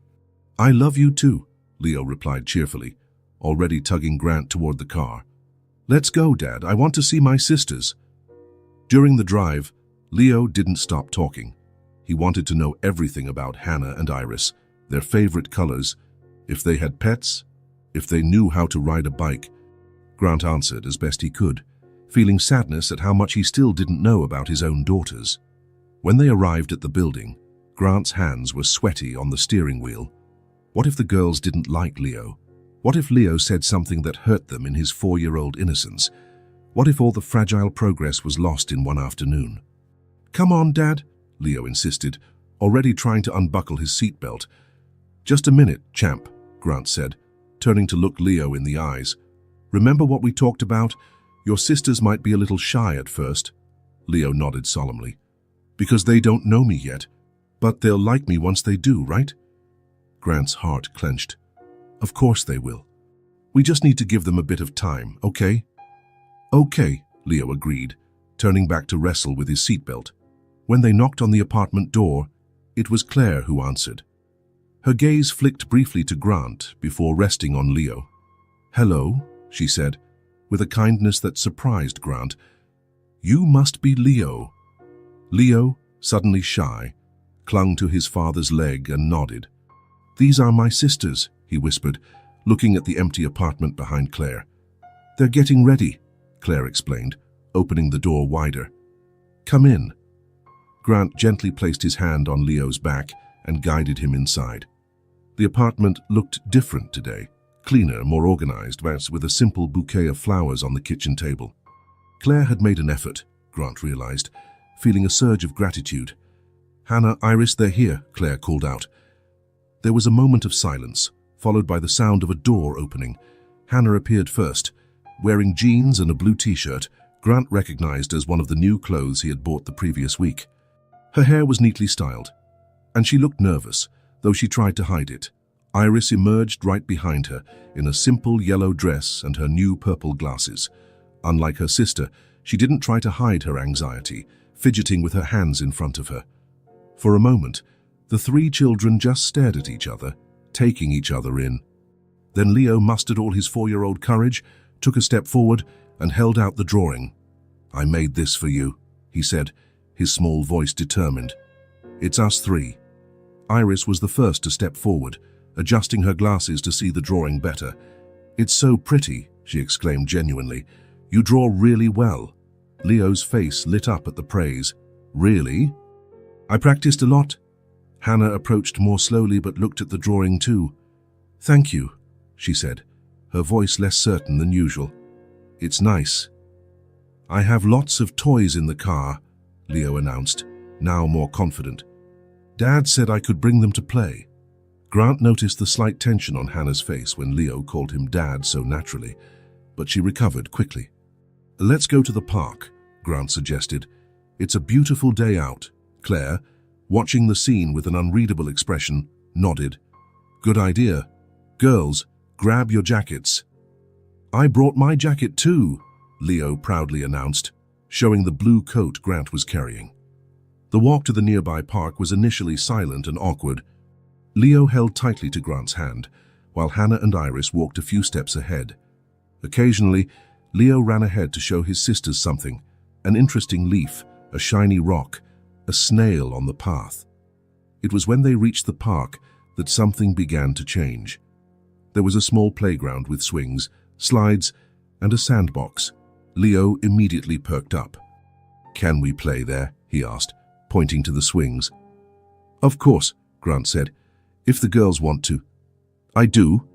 "I love you too," Leo replied cheerfully, already tugging Grant toward the car. "Let's go, Dad. I want to see my sisters." During the drive, Leo didn't stop talking. He wanted to know everything about Hannah and Iris, their favorite colors, if they had pets, if they knew how to ride a bike. Grant answered as best he could, feeling sadness at how much he still didn't know about his own daughters. When they arrived at the building, Grant's hands were sweaty on the steering wheel. What if the girls didn't like Leo? What if Leo said something that hurt them in his 4-year-old innocence? What if all the fragile progress was lost in one afternoon? "Come on, Dad," Leo insisted, already trying to unbuckle his seatbelt. "Just a minute, champ," Grant said, turning to look Leo in the eyes. "Remember what we talked about? Your sisters might be a little shy at first." Leo nodded solemnly. "Because they don't know me yet. But they'll like me once they do, right?" Grant's heart clenched. "Of course they will. We just need to give them a bit of time, okay?" "Okay," Leo agreed, turning back to wrestle with his seatbelt. When they knocked on the apartment door, it was Claire who answered. Her gaze flicked briefly to Grant before resting on Leo. "Hello," she said, with a kindness that surprised Grant. "You must be Leo." Leo, suddenly shy, clung to his father's leg and nodded. "These are my sisters," he whispered, looking at the empty apartment behind Claire. "They're getting ready," Claire explained, opening the door wider. "Come in." Grant gently placed his hand on Leo's back and guided him inside. The apartment looked different today, cleaner, more organized, with a simple bouquet of flowers on the kitchen table. Claire had made an effort, Grant realized, feeling a surge of gratitude. "Hannah, Iris, they're here," Claire called out. There was a moment of silence, followed by the sound of a door opening. Hannah appeared first. Wearing jeans and a blue t-shirt, Grant recognized as one of the new clothes he had bought the previous week. Her hair was neatly styled, and she looked nervous, though she tried to hide it. Iris emerged right behind her in a simple yellow dress and her new purple glasses. Unlike her sister, she didn't try to hide her anxiety, fidgeting with her hands in front of her. For a moment, the three children just stared at each other, taking each other in. Then Leo mustered all his 4-year-old courage, took a step forward, and held out the drawing. "I made this for you," he said, his small voice determined. "It's us three." Iris was the first to step forward, adjusting her glasses to see the drawing better. "It's so pretty," she exclaimed genuinely. "You draw really well." Leo's face lit up at the praise. "Really?" "I practiced a lot." Hannah approached more slowly but looked at the drawing too. "Thank you," she said, her voice less certain than usual. "It's nice." "I have lots of toys in the car," Leo announced, now more confident. "Dad said I could bring them to play." Grant noticed the slight tension on Hannah's face when Leo called him Dad so naturally, but she recovered quickly. "Let's go to the park," Grant suggested. "It's a beautiful day out." Claire, watching the scene with an unreadable expression, nodded. "Good idea. Girls, grab your jackets." "I brought my jacket too," Leo proudly announced, showing the blue coat Grant was carrying. The walk to the nearby park was initially silent and awkward. Leo held tightly to Grant's hand, while Hannah and Iris walked a few steps ahead. Occasionally, Leo ran ahead to show his sisters something, an interesting leaf, a shiny rock, a snail on the path. It was when they reached the park that something began to change. There was a small playground with swings, slides, and a sandbox. Leo immediately perked up. "Can we play there?" he asked, pointing to the swings. "Of course," Grant said, "if the girls want to." "I do,"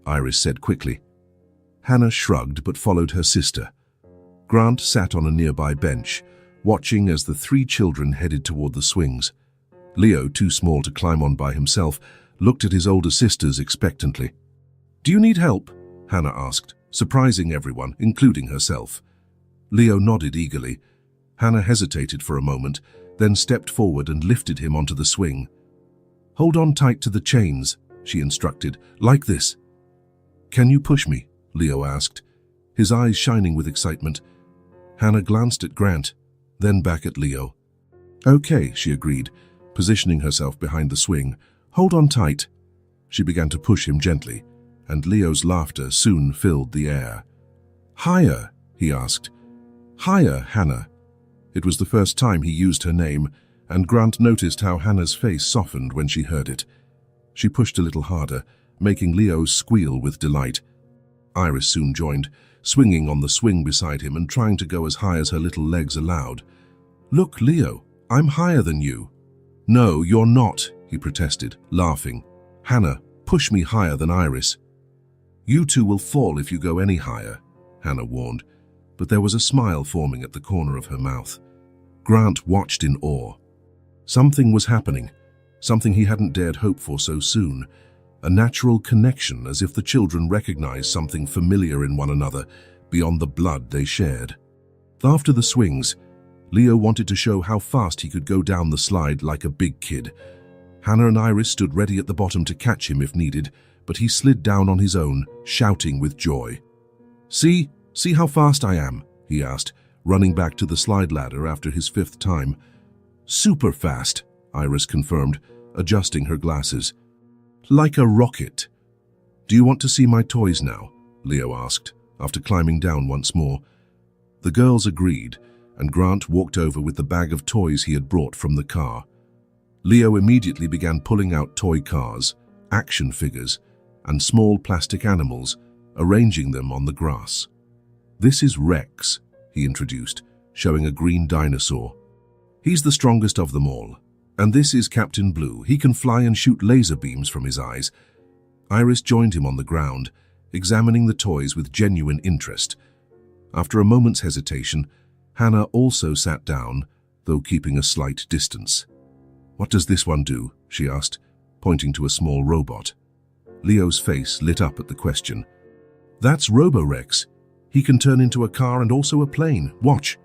Iris said quickly. Hannah shrugged but followed her sister. Grant sat on a nearby bench, watching as the three children headed toward the swings. Leo, too small to climb on by himself, looked at his older sisters expectantly. "Do you need help?" Hannah asked, surprising everyone, including herself. Leo nodded eagerly. Hannah hesitated for a moment, then stepped forward and lifted him onto the swing. "Hold on tight to the chains," she instructed, "like this." "Can you push me?" Leo asked, his eyes shining with excitement. Hannah glanced at Grant, then back at Leo. "Okay," she agreed, positioning herself behind the swing. "Hold on tight." She began to push him gently, and Leo's laughter soon filled the air. "Higher," he asked. "Higher, Hannah." It was the first time he used her name, and Grant noticed how Hannah's face softened when she heard it. She pushed a little harder, making Leo squeal with delight. Iris soon joined, swinging on the swing beside him and trying to go as high as her little legs allowed. "Look, Leo, I'm higher than you." "No, you're not," he protested, laughing. "Hannah, push me higher than Iris." "You two will fall if you go any higher," Hannah warned, but there was a smile forming at the corner of her mouth. Grant watched in awe. Something was happening, something he hadn't dared hope for so soon. A natural connection, as if the children recognized something familiar in one another, beyond the blood they shared. After the swings, Leo wanted to show how fast he could go down the slide like a big kid. Hannah and Iris stood ready at the bottom to catch him if needed, but he slid down on his own, shouting with joy. See how fast I am?" he asked, running back to the slide ladder after his 5th time. "Super fast," Iris confirmed, adjusting her glasses. "Like a rocket." "Do you want to see my toys now?" Leo asked, after climbing down once more. The girls agreed, and Grant walked over with the bag of toys he had brought from the car. Leo immediately began pulling out toy cars, action figures, and small plastic animals, arranging them on the grass. "This is Rex," he introduced, showing a green dinosaur. "He's the strongest of them all. And this is Captain Blue. He can fly and shoot laser beams from his eyes." Iris joined him on the ground, examining the toys with genuine interest. After a moment's hesitation, Hannah also sat down, though keeping a slight distance. "What does this one do?" she asked, pointing to a small robot. Leo's face lit up at the question. "That's Robo-Rex. He can turn into a car and also a plane. Watch."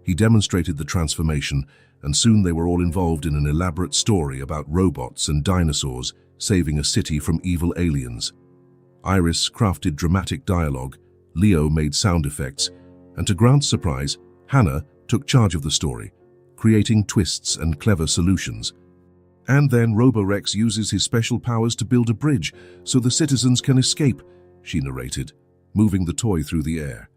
He demonstrated the transformation, and soon they were all involved in an elaborate story about robots and dinosaurs saving a city from evil aliens. Iris crafted dramatic dialogue, Leo made sound effects, and to Grant's surprise, Hannah took charge of the story, creating twists and clever solutions. "And then Robo-Rex uses his special powers to build a bridge so the citizens can escape," she narrated, moving the toy through the air.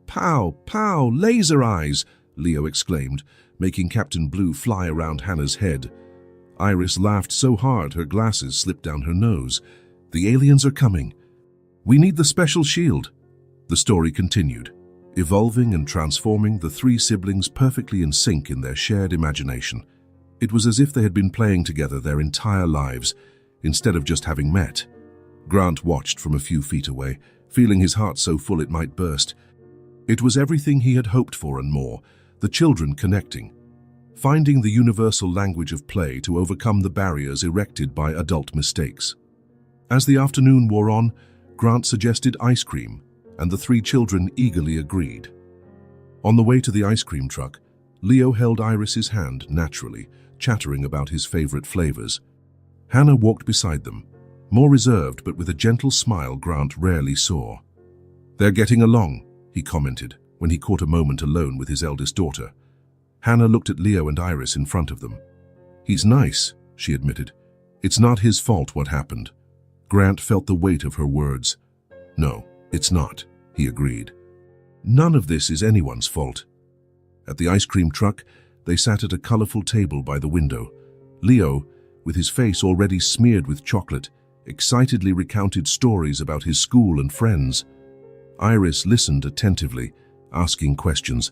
"Pow, pow, laser eyes!" Leo exclaimed, making Captain Blue fly around Hannah's head. Iris laughed so hard her glasses slipped down her nose. "The aliens are coming. We need the special shield." The story continued, evolving and transforming, the three siblings perfectly in sync in their shared imagination. It was as if they had been playing together their entire lives, instead of just having met. Grant watched from a few feet away, feeling his heart so full it might burst. It was everything he had hoped for and more, the children connecting, finding the universal language of play to overcome the barriers erected by adult mistakes. As the afternoon wore on, Grant suggested ice cream, and the three children eagerly agreed. On the way to the ice cream truck, Leo held Iris's hand naturally, chattering about his favorite flavors. Hannah walked beside them, more reserved but with a gentle smile Grant rarely saw. "They're getting along," he commented, when he caught a moment alone with his eldest daughter. Hannah looked at Leo and Iris in front of them. "He's nice," she admitted. "It's not his fault what happened." Grant felt the weight of her words. "No, it's not," he agreed. "None of this is anyone's fault." At the ice cream truck, they sat at a colorful table by the window. Leo, with his face already smeared with chocolate, excitedly recounted stories about his school and friends. Iris listened attentively, asking questions.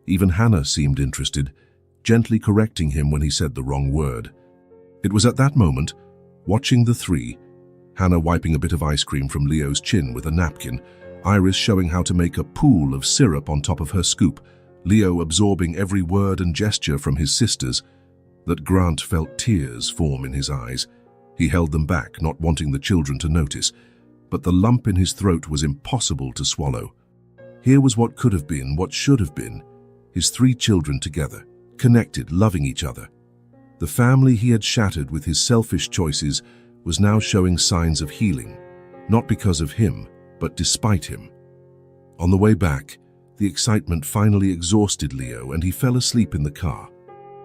Even Hannah seemed interested, gently correcting him when he said the wrong word. It was at that moment, watching the three, Hannah wiping a bit of ice cream from Leo's chin with a napkin, Iris showing how to make a pool of syrup on top of her scoop, Leo absorbing every word and gesture from his sisters, that Grant felt tears form in his eyes. He held them back, not wanting the children to notice, but the lump in his throat was impossible to swallow. Here was what could have been, what should have been, his 3 children together, connected, loving each other. The family he had shattered with his selfish choices was now showing signs of healing, not because of him, but despite him. On the way back, the excitement finally exhausted Leo and he fell asleep in the car.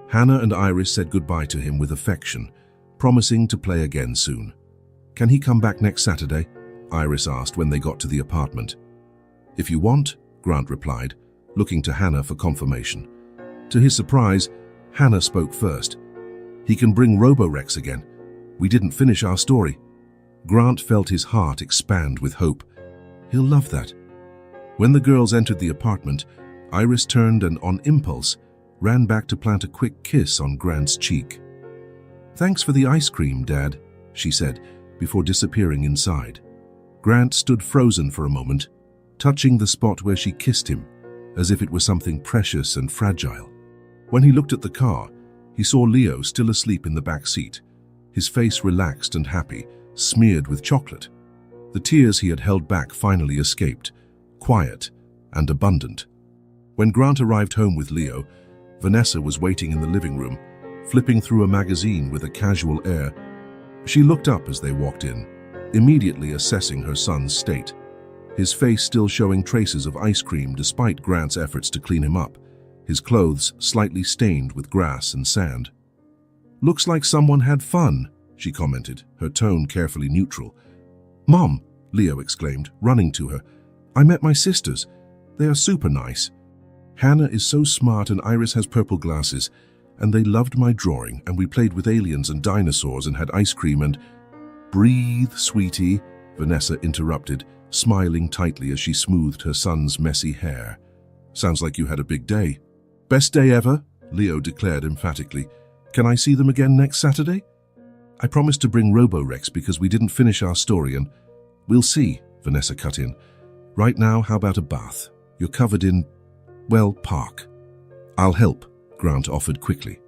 Hannah and Iris said goodbye to him with affection, promising to play again soon. "Can he come back next Saturday?" Iris asked when they got to the apartment. "If you want," Grant replied, looking to Hannah for confirmation. To his surprise, Hannah spoke first. "He can bring Roborex again. We didn't finish our story." Grant felt his heart expand with hope. He'll love that. When the girls entered the apartment, Iris turned and, on impulse, ran back to plant a quick kiss on Grant's cheek. "Thanks for the ice cream, Dad," she said, before disappearing inside. Grant stood frozen for a moment, touching the spot where she kissed him, as if it were something precious and fragile. When he looked at the car, he saw Leo still asleep in the back seat, his face relaxed and happy, smeared with chocolate. The tears he had held back finally escaped, quiet and abundant. When Grant arrived home with Leo, Vanessa was waiting in the living room, flipping through a magazine with a casual air. She looked up as they walked in, immediately assessing her son's state, his face still showing traces of ice cream despite Grant's efforts to clean him up, his clothes slightly stained with grass and sand. "Looks like someone had fun," she commented, her tone carefully neutral. "Mom," Leo exclaimed, running to her, "I met my sisters. They are super nice. Hannah is so smart and Iris has purple glasses, and they loved my drawing, and we played with aliens and dinosaurs and had ice cream and—" "Breathe, sweetie," Vanessa interrupted, smiling tightly as she smoothed her son's messy hair. "Sounds like you had a big day." "Best day ever," Leo declared emphatically. "Can I see them again next Saturday?" "I promised to bring Roborex because we didn't finish our story and—" "We'll see," Vanessa cut in. "Right now, how about a bath? You're covered in, well, park." "I'll help," Grant offered quickly.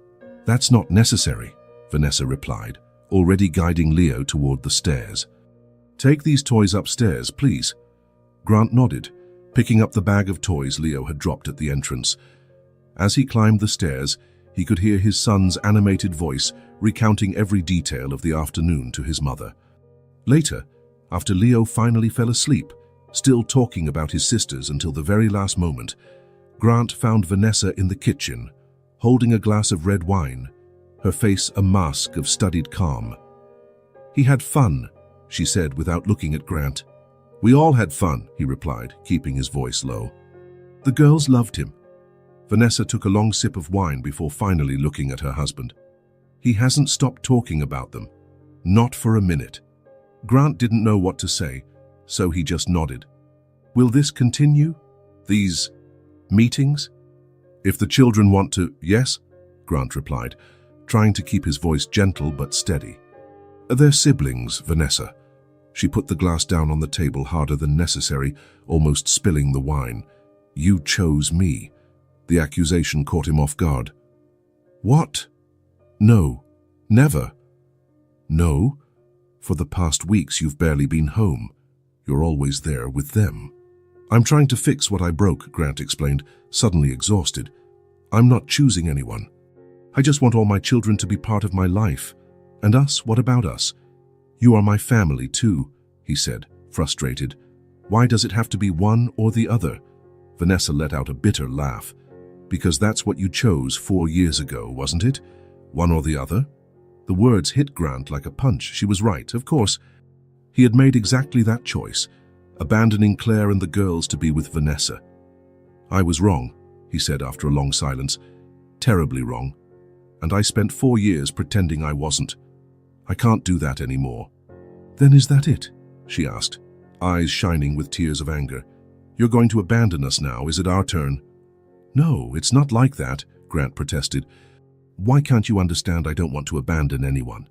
"That's not necessary," Vanessa replied, already guiding Leo toward the stairs. "Take these toys upstairs, please." Grant nodded, picking up the bag of toys Leo had dropped at the entrance. As he climbed the stairs, he could hear his son's animated voice recounting every detail of the afternoon to his mother. Later, after Leo finally fell asleep, still talking about his sisters until the very last moment, Grant found Vanessa in the kitchen, holding a glass of red wine, her face a mask of studied calm. "He had fun," she said without looking at Grant. "We all had fun," he replied, keeping his voice low. "The girls loved him." Vanessa took a long sip of wine before finally looking at her husband. "He hasn't stopped talking about them. Not for a minute." Grant didn't know what to say, so he just nodded. "Will this continue? These meetings?" "If the children want to, yes," Grant replied, trying to keep his voice gentle but steady. "They're siblings, Vanessa." She put the glass down on the table harder than necessary, almost spilling the wine. "You chose me." The accusation caught him off guard. "What?" "No, never." "No? For the past weeks you've barely been home. You're always there with them." "I'm trying to fix what I broke," Grant explained, suddenly exhausted. "I'm not choosing anyone. I just want all my children to be part of my life. And us, what about us? You are my family too," he said, frustrated. "Why does it have to be one or the other?" Vanessa let out a bitter laugh. "Because that's what you chose 4 years ago, wasn't it? One or the other?" The words hit Grant like a punch. She was right, of course. He had made exactly that choice, abandoning Claire and the girls to be with Vanessa. "I was wrong," he said after a long silence. "Terribly wrong. And I spent 4 years pretending I wasn't. I can't do that anymore." "Then is that it?" she asked, eyes shining with tears of anger. "You're going to abandon us now, is it our turn?" "No, it's not like that," Grant protested. "Why can't you understand I don't want to abandon anyone?"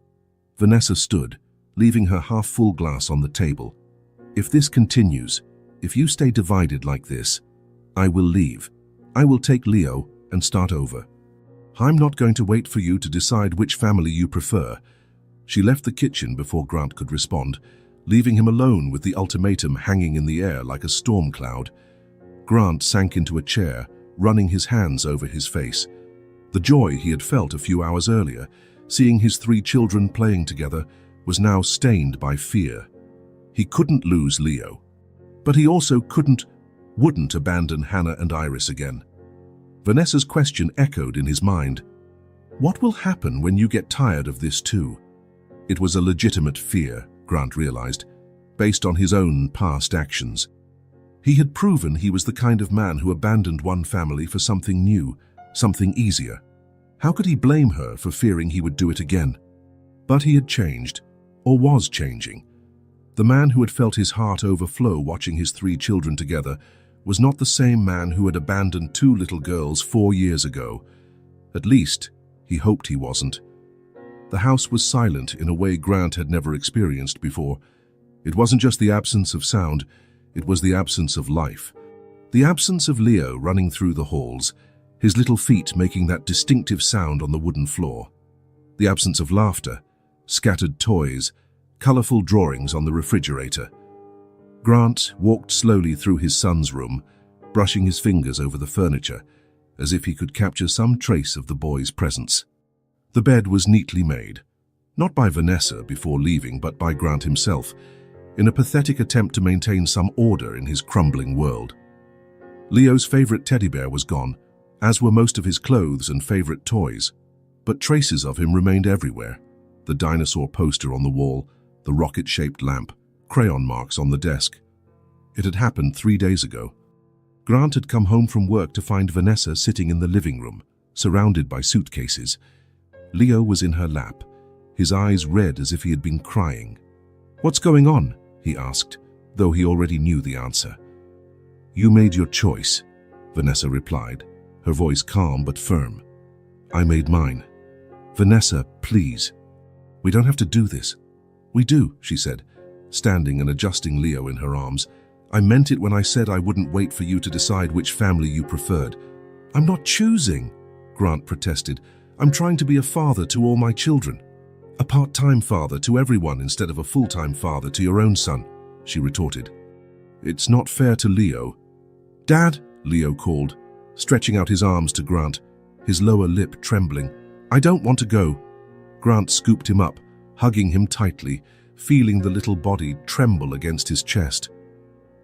Vanessa stood, leaving her half-full glass on the table. "If this continues, if you stay divided like this, I will leave. I will take Leo and start over. I'm not going to wait for you to decide which family you prefer." She left the kitchen before Grant could respond, leaving him alone with the ultimatum hanging in the air like a storm cloud. Grant sank into a chair, running his hands over his face. The joy he had felt a few hours earlier, seeing his 3 children playing together, was now stained by fear. He couldn't lose Leo, but he also wouldn't abandon Hannah and Iris again. Vanessa's question echoed in his mind. What will happen when you get tired of this too? It was a legitimate fear, Grant realized, based on his own past actions. He had proven he was the kind of man who abandoned one family for something new, something easier. How could he blame her for fearing he would do it again? But he had changed, or was changing. The man who had felt his heart overflow watching his 3 children together was not the same man who had abandoned 2 little girls 4 years ago. At least, he hoped he wasn't. The house was silent in a way Grant had never experienced before. It wasn't just the absence of sound, it was the absence of life. The absence of Leo running through the halls, his little feet making that distinctive sound on the wooden floor. The absence of laughter, scattered toys, colorful drawings on the refrigerator. Grant walked slowly through his son's room, brushing his fingers over the furniture, as if he could capture some trace of the boy's presence. The bed was neatly made, not by Vanessa before leaving, but by Grant himself, in a pathetic attempt to maintain some order in his crumbling world. Leo's favorite teddy bear was gone, as were most of his clothes and favorite toys, but traces of him remained everywhere. The dinosaur poster on the wall, the rocket-shaped lamp, crayon marks on the desk. It had happened 3 days ago. Grant had come home from work to find Vanessa sitting in the living room, surrounded by suitcases. Leo was in her lap, his eyes red as if he had been crying. "What's going on?" he asked, though he already knew the answer. "You made your choice," Vanessa replied, her voice calm but firm. "I made mine." "Vanessa, please. We don't have to do this." "We do," she said, standing and adjusting Leo in her arms. "I meant it when I said I wouldn't wait for you to decide which family you preferred." "I'm not choosing," Grant protested. "I'm trying to be a father to all my children. A part-time father to everyone instead of a full-time father to your own son," she retorted. "It's not fair to Leo." "Dad," Leo called, stretching out his arms to Grant, his lower lip trembling. "I don't want to go." Grant scooped him up, hugging him tightly, feeling the little body tremble against his chest.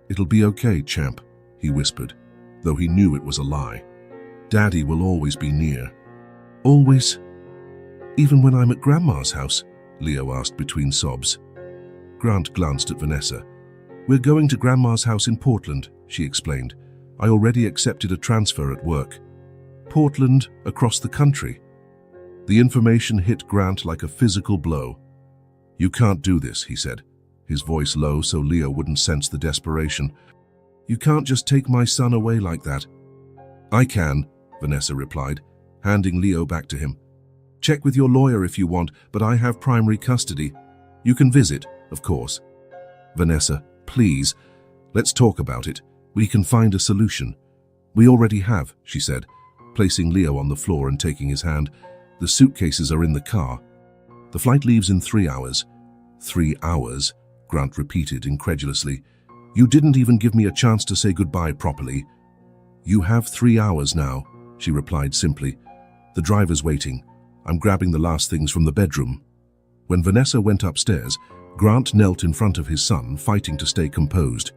"It'll be okay, champ," he whispered, though he knew it was a lie. "Daddy will always be near." "Always? Even when I'm at Grandma's house?" Leo asked between sobs. Grant glanced at Vanessa. "We're going to Grandma's house in Portland," she explained. "I already accepted a transfer at work." "Portland, across the country?" The information hit Grant like a physical blow. "You can't do this," he said, his voice low so Leo wouldn't sense the desperation. "You can't just take my son away like that." "I can," Vanessa replied, handing Leo back to him. "Check with your lawyer if you want, but I have primary custody. You can visit, of course." "Vanessa, please, let's talk about it. We can find a solution." "We already have," she said, placing Leo on the floor and taking his hand. "The suitcases are in the car. The flight leaves in 3 hours. 3 hours, Grant repeated incredulously. "You didn't even give me a chance to say goodbye properly." "You have 3 hours now," she replied simply. "The driver's waiting. I'm grabbing the last things from the bedroom." When Vanessa went upstairs, Grant knelt in front of his son, fighting to stay composed.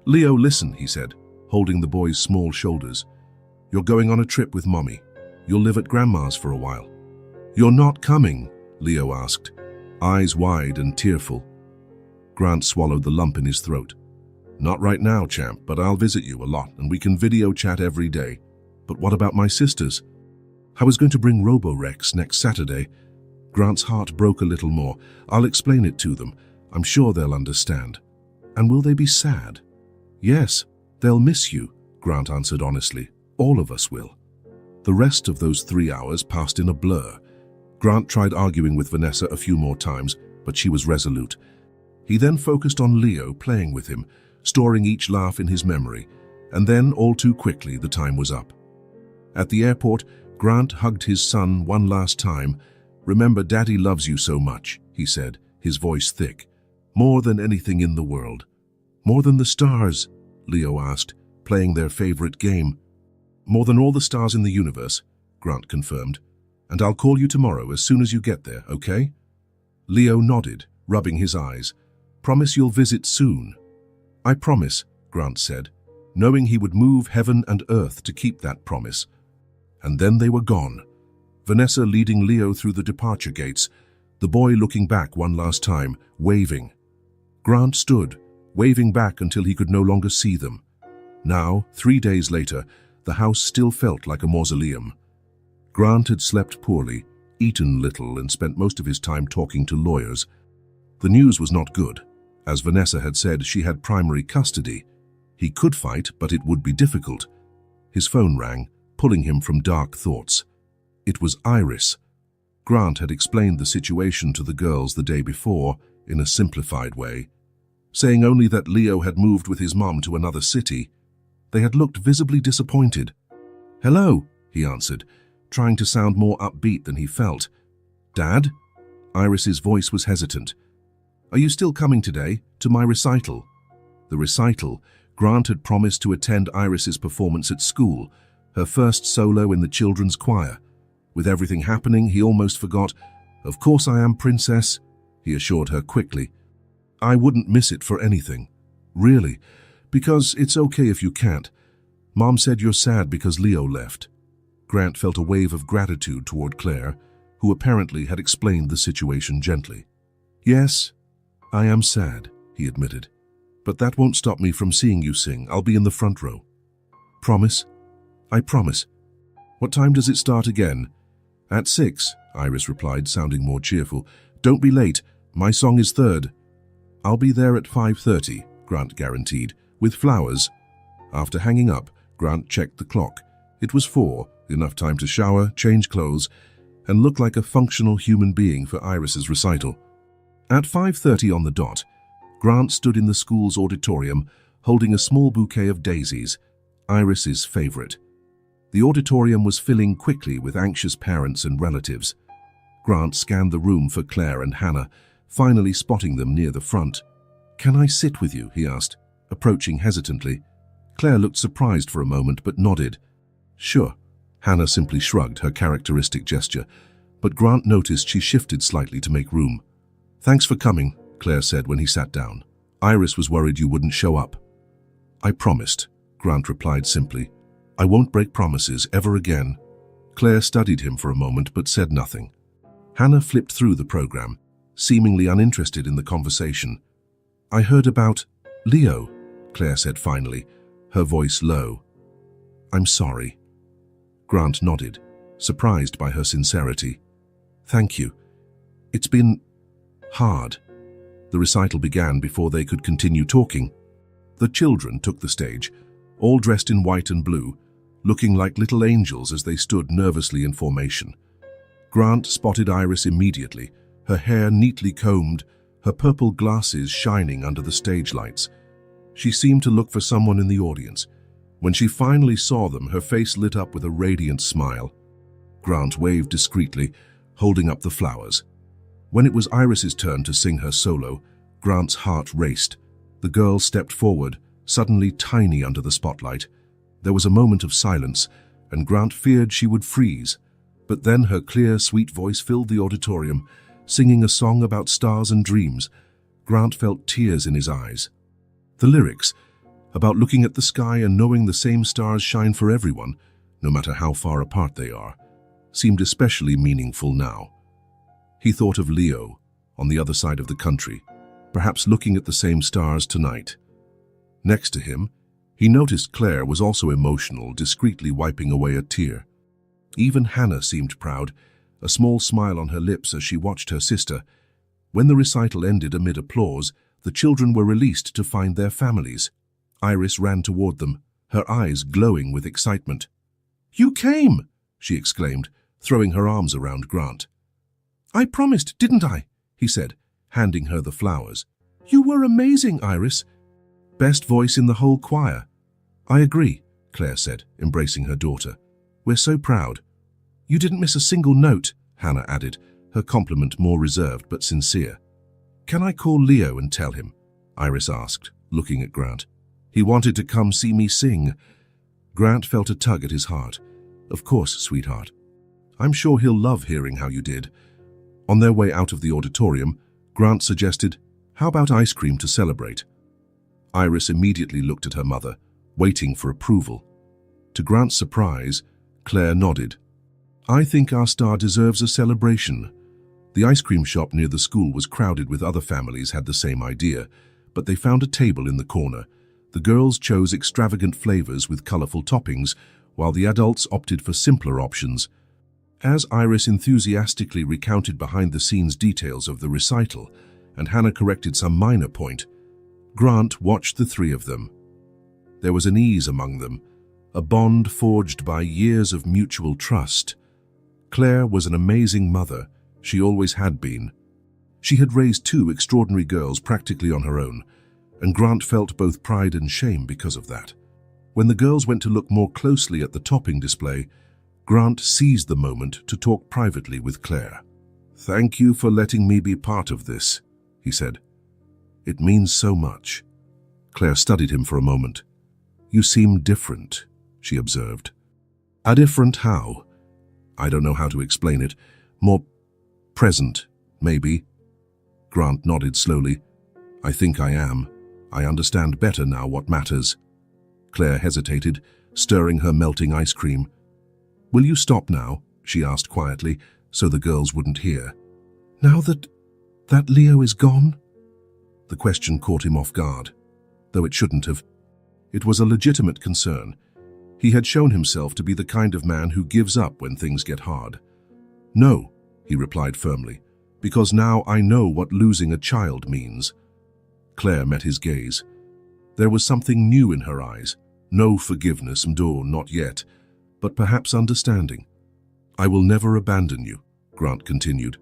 "Leo, listen," he said, holding the boy's small shoulders. "You're going on a trip with Mommy. You'll live at Grandma's for a while." "You're not coming?" Leo asked, eyes wide and tearful. Grant swallowed the lump in his throat. "Not right now, champ, but I'll visit you a lot and we can video chat every day. But what about my sisters?" "I was going to bring Robo-Rex next Saturday." Grant's heart broke a little more. "I'll explain it to them. I'm sure they'll understand." "And will they be sad?" "Yes, they'll miss you," Grant answered honestly. "All of us will." The rest of those 3 hours passed in a blur. Grant tried arguing with Vanessa a few more times, but she was resolute. He then focused on Leo playing with him, storing each laugh in his memory, and then, all too quickly, the time was up. At the airport, Grant hugged his son one last time. "Remember, Daddy loves you so much," he said, his voice thick. "More than anything in the world." "More than the stars?" Leo asked, playing their favorite game. "More than all the stars in the universe," Grant confirmed. "And I'll call you tomorrow as soon as you get there, okay?" Leo nodded, rubbing his eyes. "Promise you'll visit soon." "I promise," Grant said, knowing he would move heaven and earth to keep that promise. And then they were gone, Vanessa leading Leo through the departure gates, the boy looking back one last time, waving. Grant stood, waving back until he could no longer see them. Now, 3 days later, the house still felt like a mausoleum. Grant had slept poorly, eaten little, and spent most of his time talking to lawyers. The news was not good. As Vanessa had said, she had primary custody. He could fight, but it would be difficult. His phone rang, pulling him from dark thoughts. It was Iris. Grant had explained the situation to the girls the day before in a simplified way, saying only that Leo had moved with his mom to another city. They had looked visibly disappointed. "Hello," he answered, trying to sound more upbeat than he felt. "Dad?" Iris's voice was hesitant. "Are you still coming today, to my recital?" The recital. Grant had promised to attend Iris's performance at school, her first solo in the children's choir. With everything happening, he almost forgot. "Of course I am, Princess," he assured her quickly. "I wouldn't miss it for anything. Really. Because it's okay if you can't. Mom said you're sad because Leo left." Grant felt a wave of gratitude toward Claire, who apparently had explained the situation gently. "Yes, I am sad," he admitted. "But that won't stop me from seeing you sing. I'll be in the front row." "Promise?" "I promise." "What time does it start again?" "At 6, Iris replied, sounding more cheerful. "Don't be late. My song is third." "I'll be there at 5:30, Grant guaranteed, "with flowers." After hanging up, Grant checked the clock. It was 4, enough time to shower, change clothes, and look like a functional human being for Iris's recital. At 5:30 on the dot, Grant stood in the school's auditorium, holding a small bouquet of daisies, Iris's favorite. The auditorium was filling quickly with anxious parents and relatives. Grant scanned the room for Claire and Hannah, finally spotting them near the front. "Can I sit with you?" he asked, approaching hesitantly. Claire looked surprised for a moment but nodded. "Sure." Hannah simply shrugged, her characteristic gesture, but Grant noticed she shifted slightly to make room. "Thanks for coming," Claire said when he sat down. "Iris was worried you wouldn't show up." "I promised," Grant replied simply. "I won't break promises ever again." Claire studied him for a moment but said nothing. Hannah flipped through the program, seemingly uninterested in the conversation. "I heard about Leo," Claire said finally, her voice low. "I'm sorry." Grant nodded, surprised by her sincerity. "Thank you. It's been hard." The recital began before they could continue talking. The children took the stage, all dressed in white and blue, looking like little angels as they stood nervously in formation. Grant spotted Iris immediately, her hair neatly combed, her purple glasses shining under the stage lights. She seemed to look for someone in the audience. When she finally saw them, her face lit up with a radiant smile. Grant waved discreetly, holding up the flowers. When it was Iris's turn to sing her solo, Grant's heart raced. The girl stepped forward, suddenly tiny under the spotlight. There was a moment of silence, and Grant feared she would freeze. But then her clear, sweet voice filled the auditorium, singing a song about stars and dreams. Grant felt tears in his eyes. The lyrics, about looking at the sky and knowing the same stars shine for everyone, no matter how far apart they are, seemed especially meaningful now. He thought of Leo, on the other side of the country, perhaps looking at the same stars tonight. Next to him, he noticed Claire was also emotional, discreetly wiping away a tear. Even Hannah seemed proud, a small smile on her lips as she watched her sister. When the recital ended amid applause, the children were released to find their families. Iris ran toward them, her eyes glowing with excitement. "You came!" she exclaimed, throwing her arms around Grant. "I promised, didn't I?" he said, handing her the flowers. "You were amazing, Iris. Best voice in the whole choir." "I agree," Claire said, embracing her daughter. "We're so proud." "You didn't miss a single note," Hannah added, her compliment more reserved but sincere. "Can I call Leo and tell him?" Iris asked, looking at Grant. "He wanted to come see me sing." Grant felt a tug at his heart. "Of course, sweetheart. I'm sure he'll love hearing how you did." On their way out of the auditorium, Grant suggested, "How about ice cream to celebrate?" Iris immediately looked at her mother, waiting for approval. To Grant's surprise, Claire nodded. "I think our star deserves a celebration." The ice cream shop near the school was crowded with other families had the same idea, but they found a table in the corner. The girls chose extravagant flavors with colorful toppings, while the adults opted for simpler options. As Iris enthusiastically recounted behind-the-scenes details of the recital, and Hannah corrected some minor point, Grant watched the three of them. There was an ease among them, a bond forged by years of mutual trust. Claire was an amazing mother. She always had been. She had raised two extraordinary girls practically on her own, and Grant felt both pride and shame because of that. When the girls went to look more closely at the topping display, Grant seized the moment to talk privately with Claire. "Thank you for letting me be part of this," he said. "It means so much." Claire studied him for a moment. "You seem different," she observed. "Different how?" "I don't know how to explain it. More present, maybe." Grant nodded slowly. "I think I am. I understand better now what matters." Claire hesitated, stirring her melting ice cream. "Will you stop now?" she asked quietly, so the girls wouldn't hear. "Now that Leo is gone?" The question caught him off guard, though it shouldn't have. It was a legitimate concern. He had shown himself to be the kind of man who gives up when things get hard. "No," he replied firmly, "because now I know what losing a child means." Claire met his gaze. There was something new in her eyes. No forgiveness, not yet, but perhaps understanding. "I will never abandon you," Grant continued.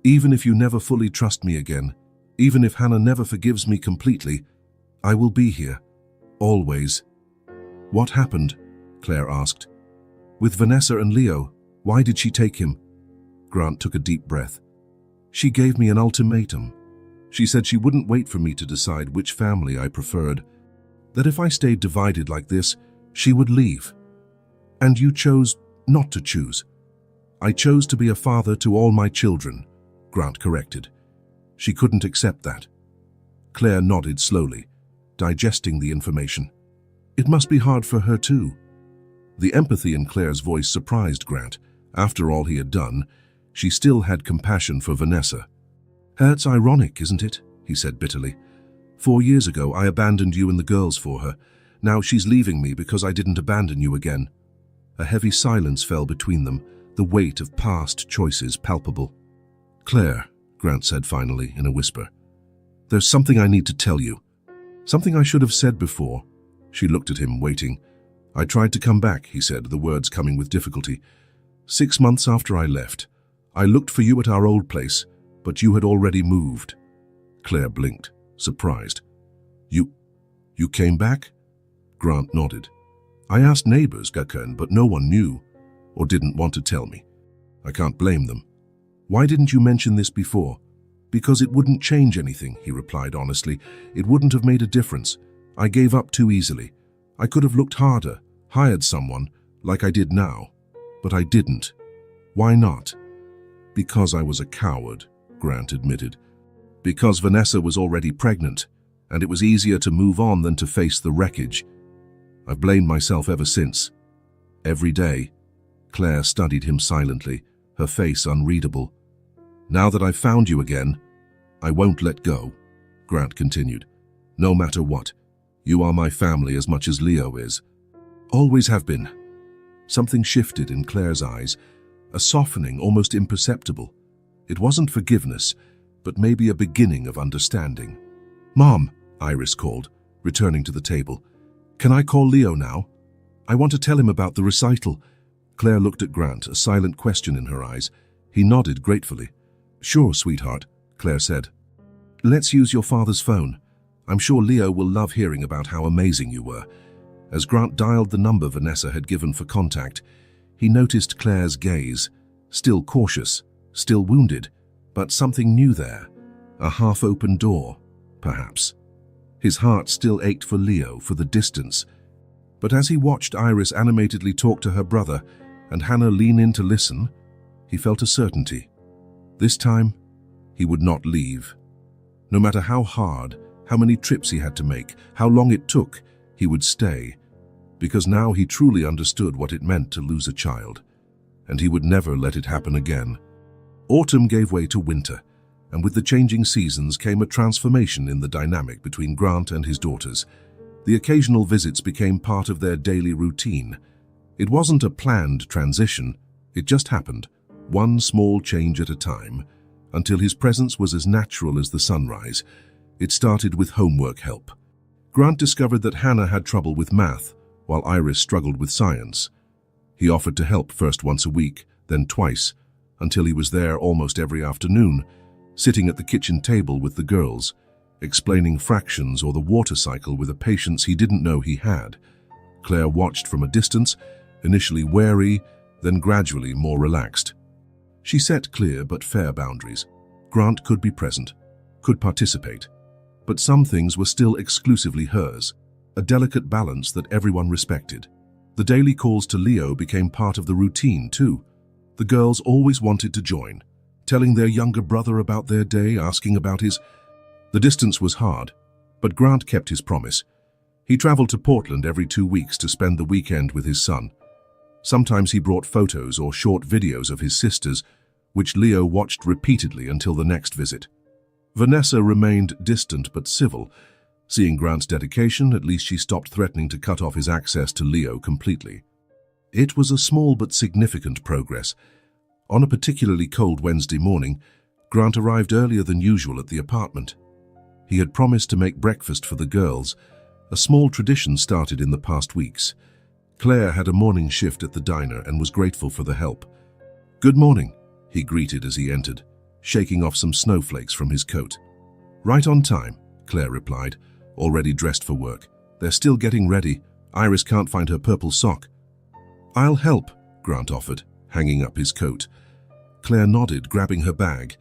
"Even if you never fully trust me again, even if Hannah never forgives me completely, I will be here. Always." "What happened?" Claire asked. "With Vanessa and Leo, why did she take him?" Grant took a deep breath. "She gave me an ultimatum. She said she wouldn't wait for me to decide which family I preferred, that if I stayed divided like this, she would leave. And you chose not to choose." "I chose to be a father to all my children," Grant corrected. "She couldn't accept that." Claire nodded slowly, digesting the information. "It must be hard for her too." The empathy in Claire's voice surprised Grant. After all he had done, she still had compassion for Vanessa. "It's ironic, isn't it?" he said bitterly. 4 years ago, I abandoned you and the girls for her. Now she's leaving me because I didn't abandon you again." A heavy silence fell between them, the weight of past choices palpable. "Claire," Grant said finally in a whisper, "there's something I need to tell you. Something I should have said before." She looked at him, waiting. "I tried to come back," he said, the words coming with difficulty. 6 months after I left, I looked for you at our old place, but you had already moved." Claire blinked, surprised. You came back?" Grant nodded. "I asked neighbors, Gakern, but no one knew, or didn't want to tell me. I can't blame them." "Why didn't you mention this before?" "Because it wouldn't change anything," he replied honestly. "It wouldn't have made a difference. I gave up too easily. I could have looked harder, hired someone, like I did now. But I didn't." "Why not?" "Because I was a coward," Grant admitted. "Because Vanessa was already pregnant, and it was easier to move on than to face the wreckage. I've blamed myself ever since. Every day." Claire studied him silently, her face unreadable. "Now that I've found you again, I won't let go," Grant continued. "No matter what, you are my family as much as Leo is. Always have been." Something shifted in Claire's eyes, a softening almost imperceptible. It wasn't forgiveness, but maybe a beginning of understanding. "Mom," Iris called, returning to the table. "Can I call Leo now? I want to tell him about the recital." Claire looked at Grant, a silent question in her eyes. He nodded gratefully. "Sure, sweetheart," Claire said. Let's use your father's phone. I'm sure Leo will love hearing about how amazing you were. As Grant dialed the number Vanessa had given for contact, he noticed Claire's gaze, still cautious, still wounded, but something new there. A half-open door, perhaps. His heart still ached for Leo, for the distance. But as he watched Iris animatedly talk to her brother and Hannah lean in to listen, he felt a certainty. This time, he would not leave. No matter how hard, how many trips he had to make, how long it took, he would stay, because now he truly understood what it meant to lose a child, and he would never let it happen again. Autumn gave way to winter, and with the changing seasons came a transformation in the dynamic between Grant and his daughters. The occasional visits became part of their daily routine. It wasn't a planned transition, it just happened, one small change at a time, until his presence was as natural as the sunrise. It started with homework help. Grant discovered that Hannah had trouble with math, while Iris struggled with science. He offered to help first once a week, then twice, until he was there almost every afternoon, sitting at the kitchen table with the girls, explaining fractions or the water cycle with a patience he didn't know he had. Claire watched from a distance, initially wary, then gradually more relaxed. She set clear but fair boundaries. Grant could be present, could participate, but some things were still exclusively hers, a delicate balance that everyone respected. The daily calls to Leo became part of the routine too. The girls always wanted to join, telling their younger brother about their day, asking about his... The distance was hard, but Grant kept his promise. He traveled to Portland every 2 weeks to spend the weekend with his son. Sometimes he brought photos or short videos of his sisters, which Leo watched repeatedly until the next visit. Vanessa remained distant but civil. Seeing Grant's dedication, at least she stopped threatening to cut off his access to Leo completely. It was a small but significant progress. On a particularly cold Wednesday morning, Grant arrived earlier than usual at the apartment. He had promised to make breakfast for the girls. A small tradition started in the past weeks. Claire had a morning shift at the diner and was grateful for the help. "Good morning," he greeted as he entered, shaking off some snowflakes from his coat. "Right on time," Claire replied, already dressed for work. "They're still getting ready. Iris can't find her purple sock." "I'll help," Grant offered, hanging up his coat. Claire nodded, grabbing her bag.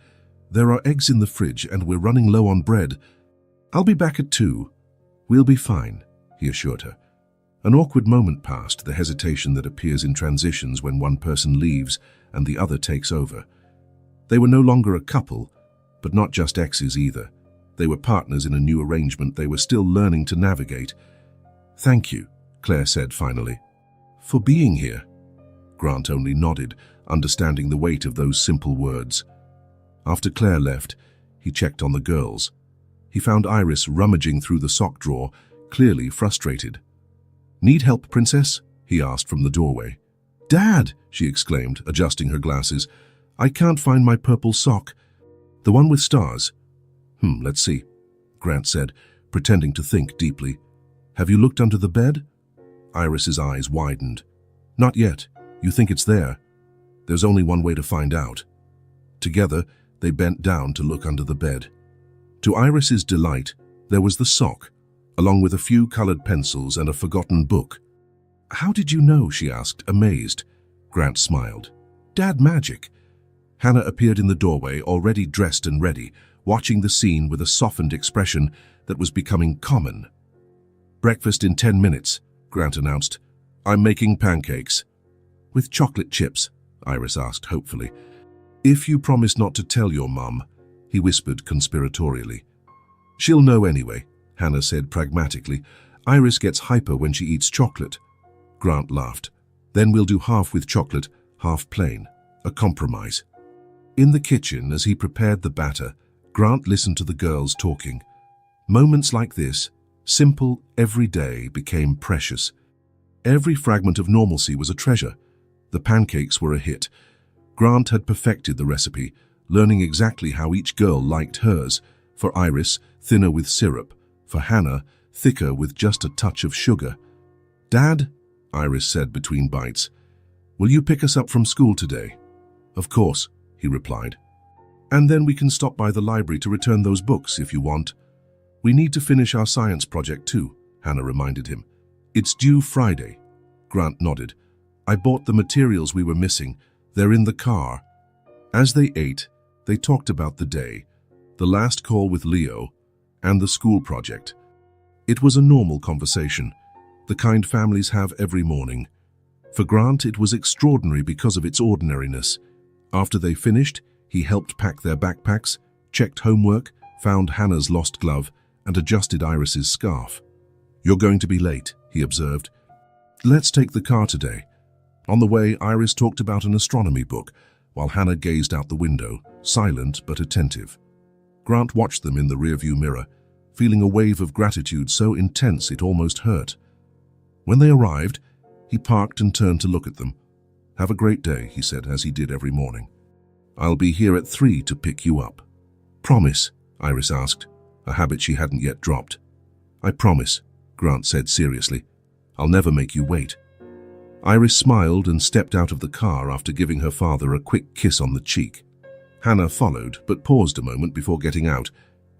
"There are eggs in the fridge and we're running low on bread. I'll be back at 2. We'll be fine," he assured her. An awkward moment passed, the hesitation that appears in transitions when one person leaves and the other takes over. They were no longer a couple, but not just exes either. They were partners in a new arrangement they were still learning to navigate. "Thank you," Claire said finally. "For being here." Grant only nodded, understanding the weight of those simple words. After Claire left, he checked on the girls. He found Iris rummaging through the sock drawer, clearly frustrated. "Need help, princess?" he asked from the doorway. "Dad!" she exclaimed, adjusting her glasses. "I can't find my purple sock. The one with stars." Let's see," Grant said, pretending to think deeply. "Have you looked under the bed?" Iris's eyes widened. "Not yet. You think it's there? There's only one way to find out." Together, they bent down to look under the bed. To Iris's delight, there was the sock, along with a few colored pencils and a forgotten book. "How did you know?" she asked, amazed. Grant smiled. "Dad magic." Hannah appeared in the doorway, already dressed and ready, watching the scene with a softened expression that was becoming common. "Breakfast in 10 minutes, Grant announced. "I'm making pancakes." "With chocolate chips?" Iris asked hopefully. "If you promise not to tell your mum," he whispered conspiratorially. "She'll know anyway," Hannah said pragmatically. "Iris gets hyper when she eats chocolate." Grant laughed. "Then we'll do half with chocolate, half plain. A compromise." In the kitchen, as he prepared the batter, Grant listened to the girls talking. Moments like this, simple, everyday, became precious. Every fragment of normalcy was a treasure. The pancakes were a hit. Grant had perfected the recipe, learning exactly how each girl liked hers. For Iris, thinner with syrup. For Hannah, thicker with just a touch of sugar. "Dad," Iris said between bites, "will you pick us up from school today?" "Of course," he replied. And then we can stop by the library to return those books if you want. We need to finish our science project too, Hannah reminded him. It's due Friday. Grant nodded. I bought the materials we were missing. They're in the car. As they ate, they talked about the day, the last call with Leo, and the school project. It was a normal conversation, the kind families have every morning. For Grant, it was extraordinary because of its ordinariness. After they finished, he helped pack their backpacks, checked homework, found Hannah's lost glove, and adjusted Iris's scarf. You're going to be late, he observed. Let's take the car today. On the way, Iris talked about an astronomy book, while Hannah gazed out the window, silent but attentive. Grant watched them in the rearview mirror, feeling a wave of gratitude so intense it almost hurt. When they arrived, he parked and turned to look at them. Have a great day, he said, as he did every morning. I'll be here at 3 to pick you up. Promise? Iris asked, a habit she hadn't yet dropped. I promise, Grant said seriously. I'll never make you wait. Iris smiled and stepped out of the car after giving her father a quick kiss on the cheek. Hannah followed, but paused a moment before getting out.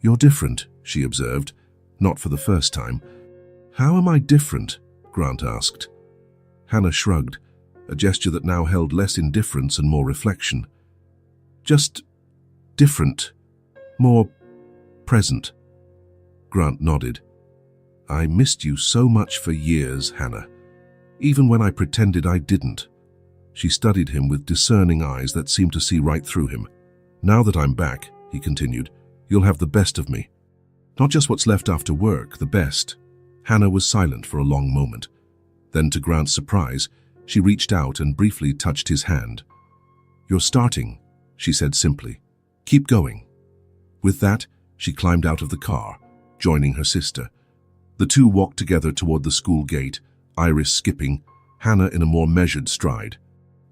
You're different, she observed, not for the first time. How am I different? Grant asked. Hannah shrugged, a gesture that now held less indifference and more reflection. Just different, more present. Grant nodded. I missed you so much for years, Hannah, even when I pretended I didn't. She studied him with discerning eyes that seemed to see right through him. Now that I'm back, he continued, you'll have the best of me. Not just what's left after work, the best. Hannah was silent for a long moment. Then, to Grant's surprise, she reached out and briefly touched his hand. You're starting, she said simply. Keep going. With that, she climbed out of the car, joining her sister. The two walked together toward the school gate, Iris skipping, Hannah in a more measured stride.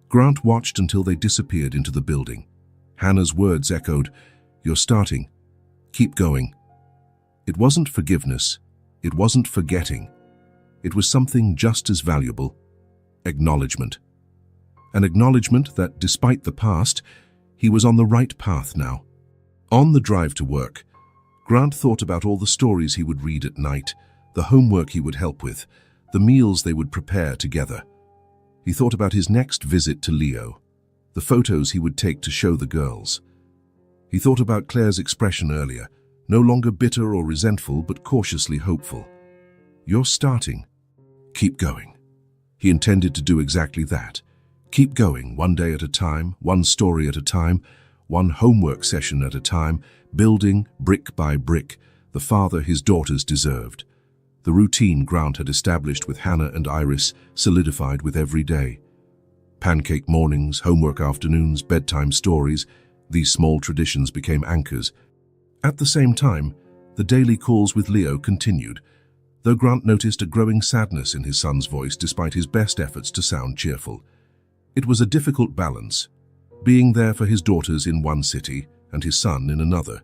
Grant watched until they disappeared into the building. Hannah's words echoed, You're starting. Keep going. It wasn't forgiveness. It wasn't forgetting. It was something just as valuable. Acknowledgement. An acknowledgement that, despite the past, he was on the right path now. On the drive to work, Grant thought about all the stories he would read at night, the homework he would help with, the meals they would prepare together. He thought about his next visit to Leo, the photos he would take to show the girls. He thought about Claire's expression earlier, no longer bitter or resentful, but cautiously hopeful. You're starting. Keep going. He intended to do exactly that. Keep going, one day at a time, one story at a time, one homework session at a time, building, brick by brick, the father his daughters deserved. The routine Grant had established with Hannah and Iris solidified with every day. Pancake mornings, homework afternoons, bedtime stories, these small traditions became anchors. At the same time, the daily calls with Leo continued, though Grant noticed a growing sadness in his son's voice despite his best efforts to sound cheerful. It was a difficult balance, being there for his daughters in one city and his son in another.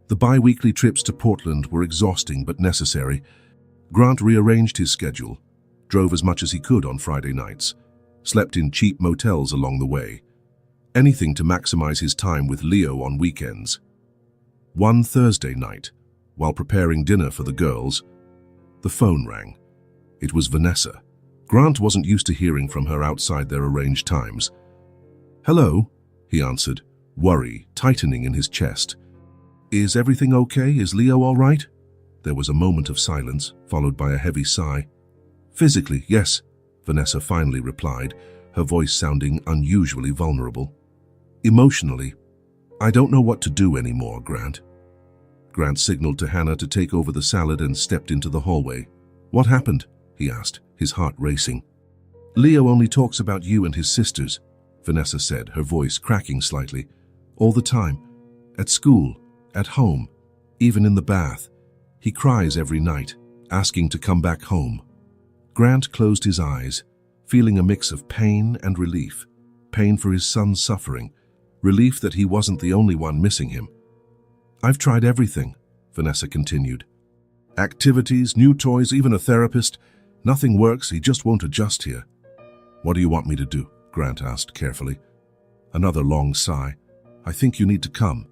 The bi-weekly trips to Portland were exhausting but necessary. Grant rearranged his schedule, drove as much as he could on Friday nights, slept in cheap motels along the way, anything to maximize his time with Leo on weekends. One Thursday night, while preparing dinner for the girls, the phone rang. It was Vanessa. Grant wasn't used to hearing from her outside their arranged times. Hello, he answered, worry tightening in his chest. Is everything okay? Is Leo all right? There was a moment of silence, followed by a heavy sigh. Physically, yes, Vanessa finally replied, her voice sounding unusually vulnerable. Emotionally, I don't know what to do anymore, Grant. Grant signaled to Hannah to take over the salad and stepped into the hallway. What happened? He asked, his heart racing. Leo only talks about you and his sisters, Vanessa said, her voice cracking slightly. All the time. At school, at home, even in the bath. He cries every night, asking to come back home. Grant closed his eyes, feeling a mix of pain and relief. Pain for his son's suffering, relief that he wasn't the only one missing him. I've tried everything, Vanessa continued. Activities, new toys, even a therapist. Nothing works, he just won't adjust here. What do you want me to do? Grant asked carefully. Another long sigh. I think you need to come.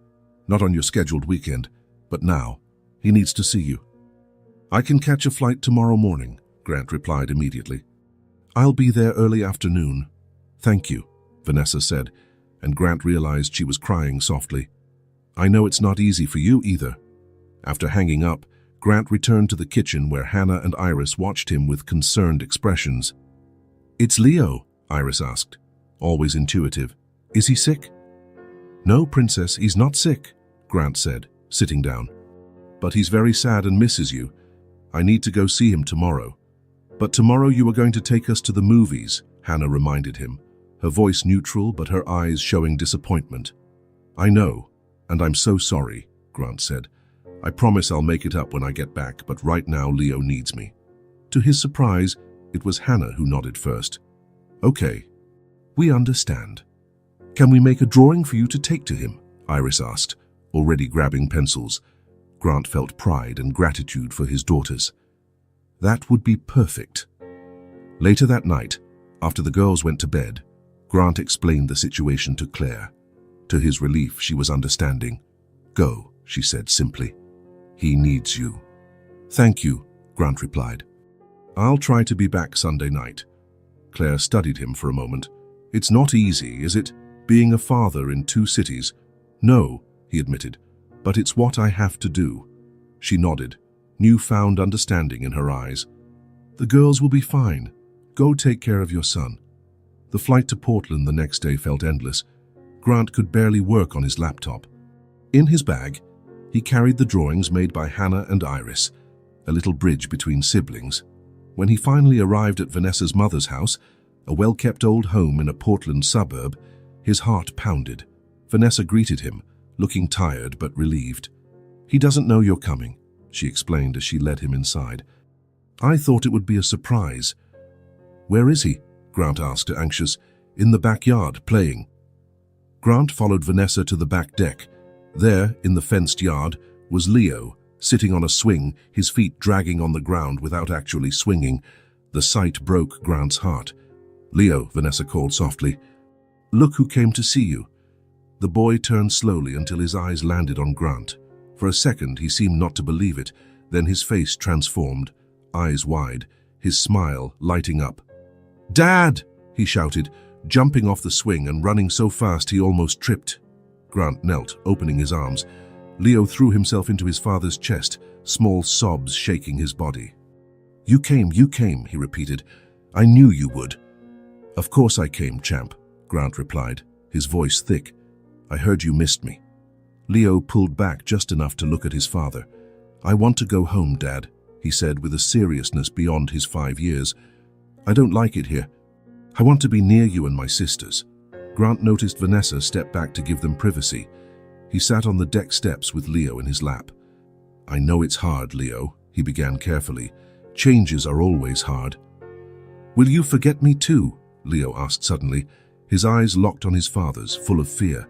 Not on your scheduled weekend, but now. He needs to see you. I can catch a flight tomorrow morning, Grant replied immediately. I'll be there early afternoon. Thank you, Vanessa said, and Grant realized she was crying softly. I know it's not easy for you either. After hanging up, Grant returned to the kitchen where Hannah and Iris watched him with concerned expressions. It's Leo, Iris asked, always intuitive. Is he sick? No, Princess, he's not sick, Grant said, sitting down. But he's very sad and misses you. I need to go see him tomorrow. But tomorrow you are going to take us to the movies, Hannah reminded him, her voice neutral but her eyes showing disappointment. I know, and I'm so sorry, Grant said. I promise I'll make it up when I get back, but right now Leo needs me. To his surprise, it was Hannah who nodded first. Okay, we understand. Can we make a drawing for you to take to him? Iris asked, already grabbing pencils. Grant felt pride and gratitude for his daughters. That would be perfect. Later that night, after the girls went to bed, Grant explained the situation to Claire. To his relief, she was understanding. Go, she said simply. He needs you. Thank you, Grant replied. I'll try to be back Sunday night. Claire studied him for a moment. It's not easy, is it, being a father in 2 cities? No, he admitted, but it's what I have to do. She nodded, newfound understanding in her eyes. The girls will be fine. Go take care of your son. The flight to Portland the next day felt endless. Grant could barely work on his laptop. In his bag, he carried the drawings made by Hannah and Iris, a little bridge between siblings. When he finally arrived at Vanessa's mother's house, a well-kept old home in a Portland suburb, his heart pounded. Vanessa greeted him, looking tired but relieved. He doesn't know you're coming, she explained as she led him inside. I thought it would be a surprise. Where is he? Grant asked, anxious. In the backyard, playing. Grant followed Vanessa to the back deck. There, in the fenced yard, was Leo, sitting on a swing, his feet dragging on the ground without actually swinging. The sight broke Grant's heart. Leo, Vanessa called softly. Look who came to see you. The boy turned slowly until his eyes landed on Grant. For a second, he seemed not to believe it. Then his face transformed, eyes wide, his smile lighting up. Dad! He shouted, jumping off the swing and running so fast he almost tripped. Grant knelt, opening his arms. Leo threw himself into his father's chest, small sobs shaking his body. You came, he repeated. I knew you would. Of course I came, champ, Grant replied, his voice thick. I heard you missed me. Leo pulled back just enough to look at his father. I want to go home, Dad, he said with a seriousness beyond his 5 years. I don't like it here. I want to be near you and my sisters. Grant noticed Vanessa step back to give them privacy. He sat on the deck steps with Leo in his lap. I know it's hard, Leo, he began carefully. Changes are always hard. Will you forget me too? Leo asked suddenly, his eyes locked on his father's, full of fear.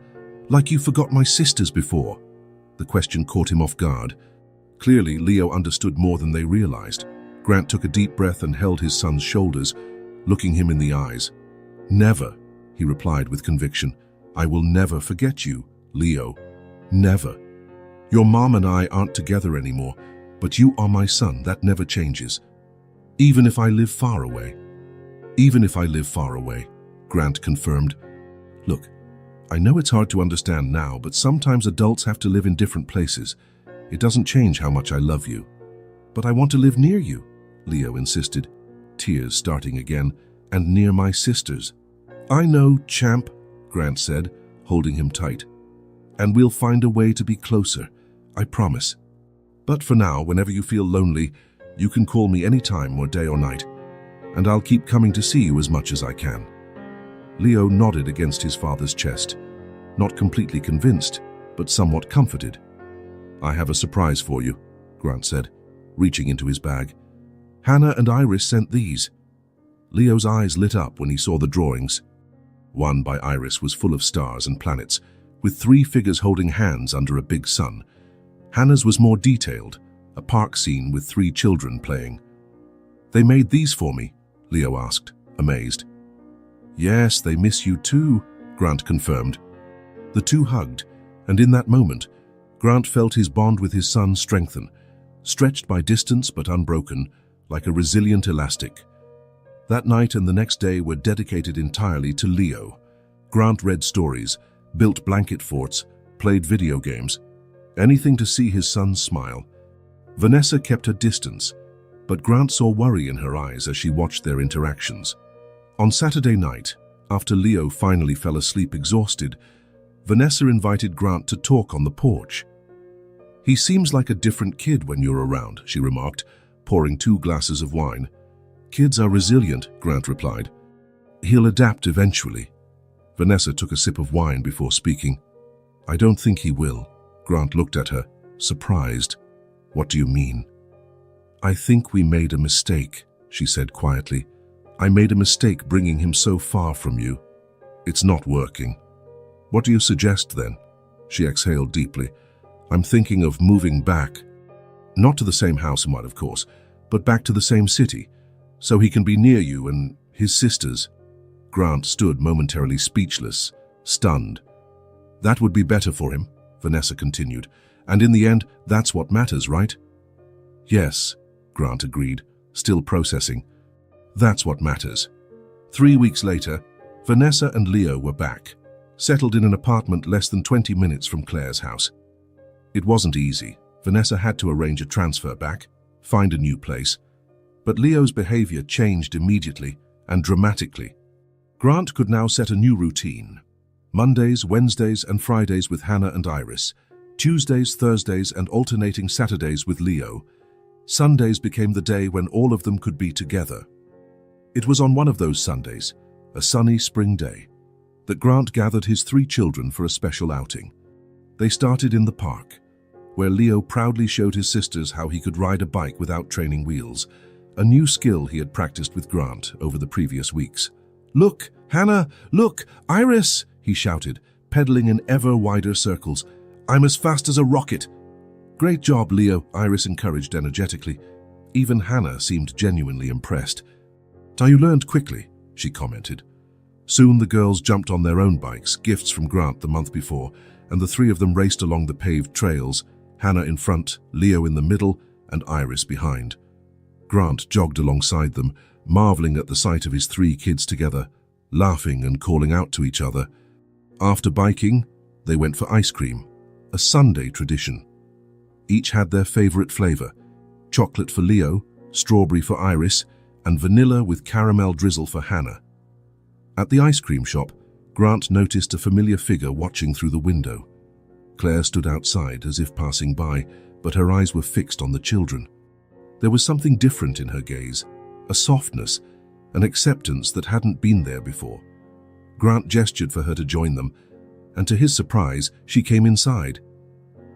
Like you forgot my sisters before. The question caught him off guard. Clearly, Leo understood more than they realized. Grant took a deep breath and held his son's shoulders, looking him in the eyes. Never, he replied with conviction. I will never forget you, Leo. Never. Your mom and I aren't together anymore, but you are my son. That never changes. Even if I live far away. Even if I live far away, Grant confirmed. Look, I know it's hard to understand now, but sometimes adults have to live in different places. It doesn't change how much I love you. But I want to live near you, Leo insisted, tears starting again, and near my sisters. I know, champ, Grant said, holding him tight. And we'll find a way to be closer, I promise. But for now, whenever you feel lonely, you can call me any time or day or night, and I'll keep coming to see you as much as I can. Leo nodded against his father's chest, not completely convinced, but somewhat comforted. I have a surprise for you, Grant said, reaching into his bag. Hannah and Iris sent these. Leo's eyes lit up when he saw the drawings. One by Iris was full of stars and planets, with 3 figures holding hands under a big sun. Hannah's was more detailed, a park scene with 3 children playing. They made these for me, Leo asked, amazed. Yes, they miss you too, Grant confirmed. The two hugged, and in that moment, Grant felt his bond with his son strengthen, stretched by distance but unbroken, like a resilient elastic. That night and the next day were dedicated entirely to Leo. Grant read stories, built blanket forts, played video games, anything to see his son smile. Vanessa kept her distance, but Grant saw worry in her eyes as she watched their interactions. On Saturday night, after Leo finally fell asleep exhausted, Vanessa invited Grant to talk on the porch. "He seems like a different kid when you're around," she remarked, pouring 2 glasses of wine. "Kids are resilient," Grant replied. "He'll adapt eventually." Vanessa took a sip of wine before speaking. "I don't think he will." Grant looked at her, surprised. "What do you mean?" "I think we made a mistake," she said quietly. "I made a mistake bringing him so far from you. It's not working." "What do you suggest then?" She exhaled deeply. "I'm thinking of moving back. Not to the same house, of course, but back to the same city, so he can be near you and his sisters." Grant stood momentarily speechless, stunned. "That would be better for him," Vanessa continued. "And in the end, that's what matters, right?" "Yes," Grant agreed, still processing. "That's what matters." 3 weeks later, Vanessa and Leo were back, settled in an apartment less than 20 minutes from Claire's house. It wasn't easy. Vanessa had to arrange a transfer back, find a new place. But Leo's behavior changed immediately and dramatically. Grant could now set a new routine. Mondays, Wednesdays, and Fridays with Hannah and Iris. Tuesdays, Thursdays, and alternating Saturdays with Leo. Sundays became the day when all of them could be together. It was on one of those Sundays, a sunny spring day, that Grant gathered his 3 children for a special outing. They started in the park, where Leo proudly showed his sisters how he could ride a bike without training wheels, a new skill he had practiced with Grant over the previous weeks. "Look, Hannah, look, Iris!" he shouted, pedaling in ever wider circles. "I'm as fast as a rocket." "Great job, Leo," Iris encouraged energetically. Even Hannah seemed genuinely impressed. "You learned quickly," she commented. Soon the girls jumped on their own bikes, gifts from Grant the month before, and the 3 of them raced along the paved trails, Hannah in front, Leo in the middle, and Iris behind. Grant jogged alongside them, marveling at the sight of his 3 kids together, laughing and calling out to each other. After biking, they went for ice cream, a Sunday tradition. Each had their favorite flavor: chocolate for Leo, strawberry for Iris, and vanilla with caramel drizzle for Hannah. At the ice cream shop, Grant noticed a familiar figure watching through the window. Claire stood outside as if passing by, but her eyes were fixed on the children. There was something different in her gaze, a softness, an acceptance that hadn't been there before. Grant gestured for her to join them, and to his surprise, she came inside.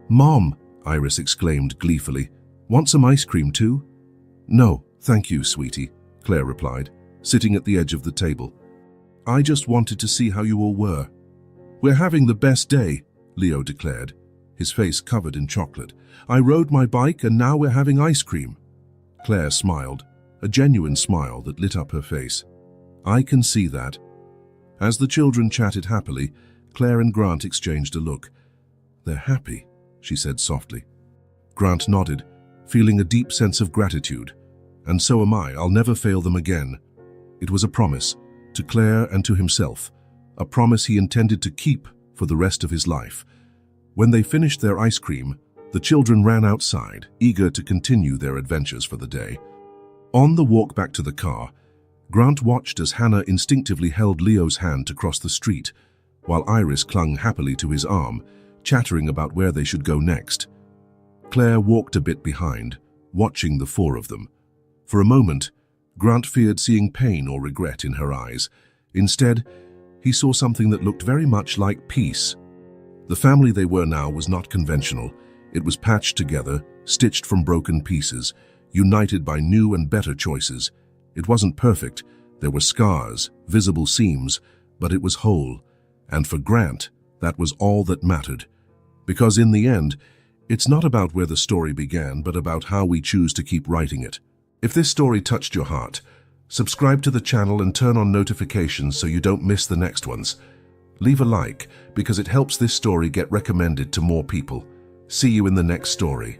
"Mom!" Iris exclaimed gleefully. "Want some ice cream too?" "No, thank you, sweetie," Claire replied, sitting at the edge of the table. "I just wanted to see how you all were." "We're having the best day," Leo declared, his face covered in chocolate. "I rode my bike and now we're having ice cream." Claire smiled, a genuine smile that lit up her face. "I can see that." As the children chatted happily, Claire and Grant exchanged a look. "They're happy," she said softly. Grant nodded, feeling a deep sense of gratitude. "And so am I. I'll never fail them again." It was a promise, to Claire and to himself, a promise he intended to keep for the rest of his life. When they finished their ice cream, the children ran outside, eager to continue their adventures for the day. On the walk back to the car, Grant watched as Hannah instinctively held Leo's hand to cross the street, while Iris clung happily to his arm, chattering about where they should go next. Claire walked a bit behind, watching the 4 of them. For a moment, Grant feared seeing pain or regret in her eyes. Instead, he saw something that looked very much like peace. The family they were now was not conventional. It was patched together, stitched from broken pieces, united by new and better choices. It wasn't perfect. There were scars, visible seams, but it was whole. And for Grant, that was all that mattered. Because in the end, it's not about where the story began, but about how we choose to keep writing it. If this story touched your heart, subscribe to the channel and turn on notifications so you don't miss the next ones. Leave a like because it helps this story get recommended to more people. See you in the next story.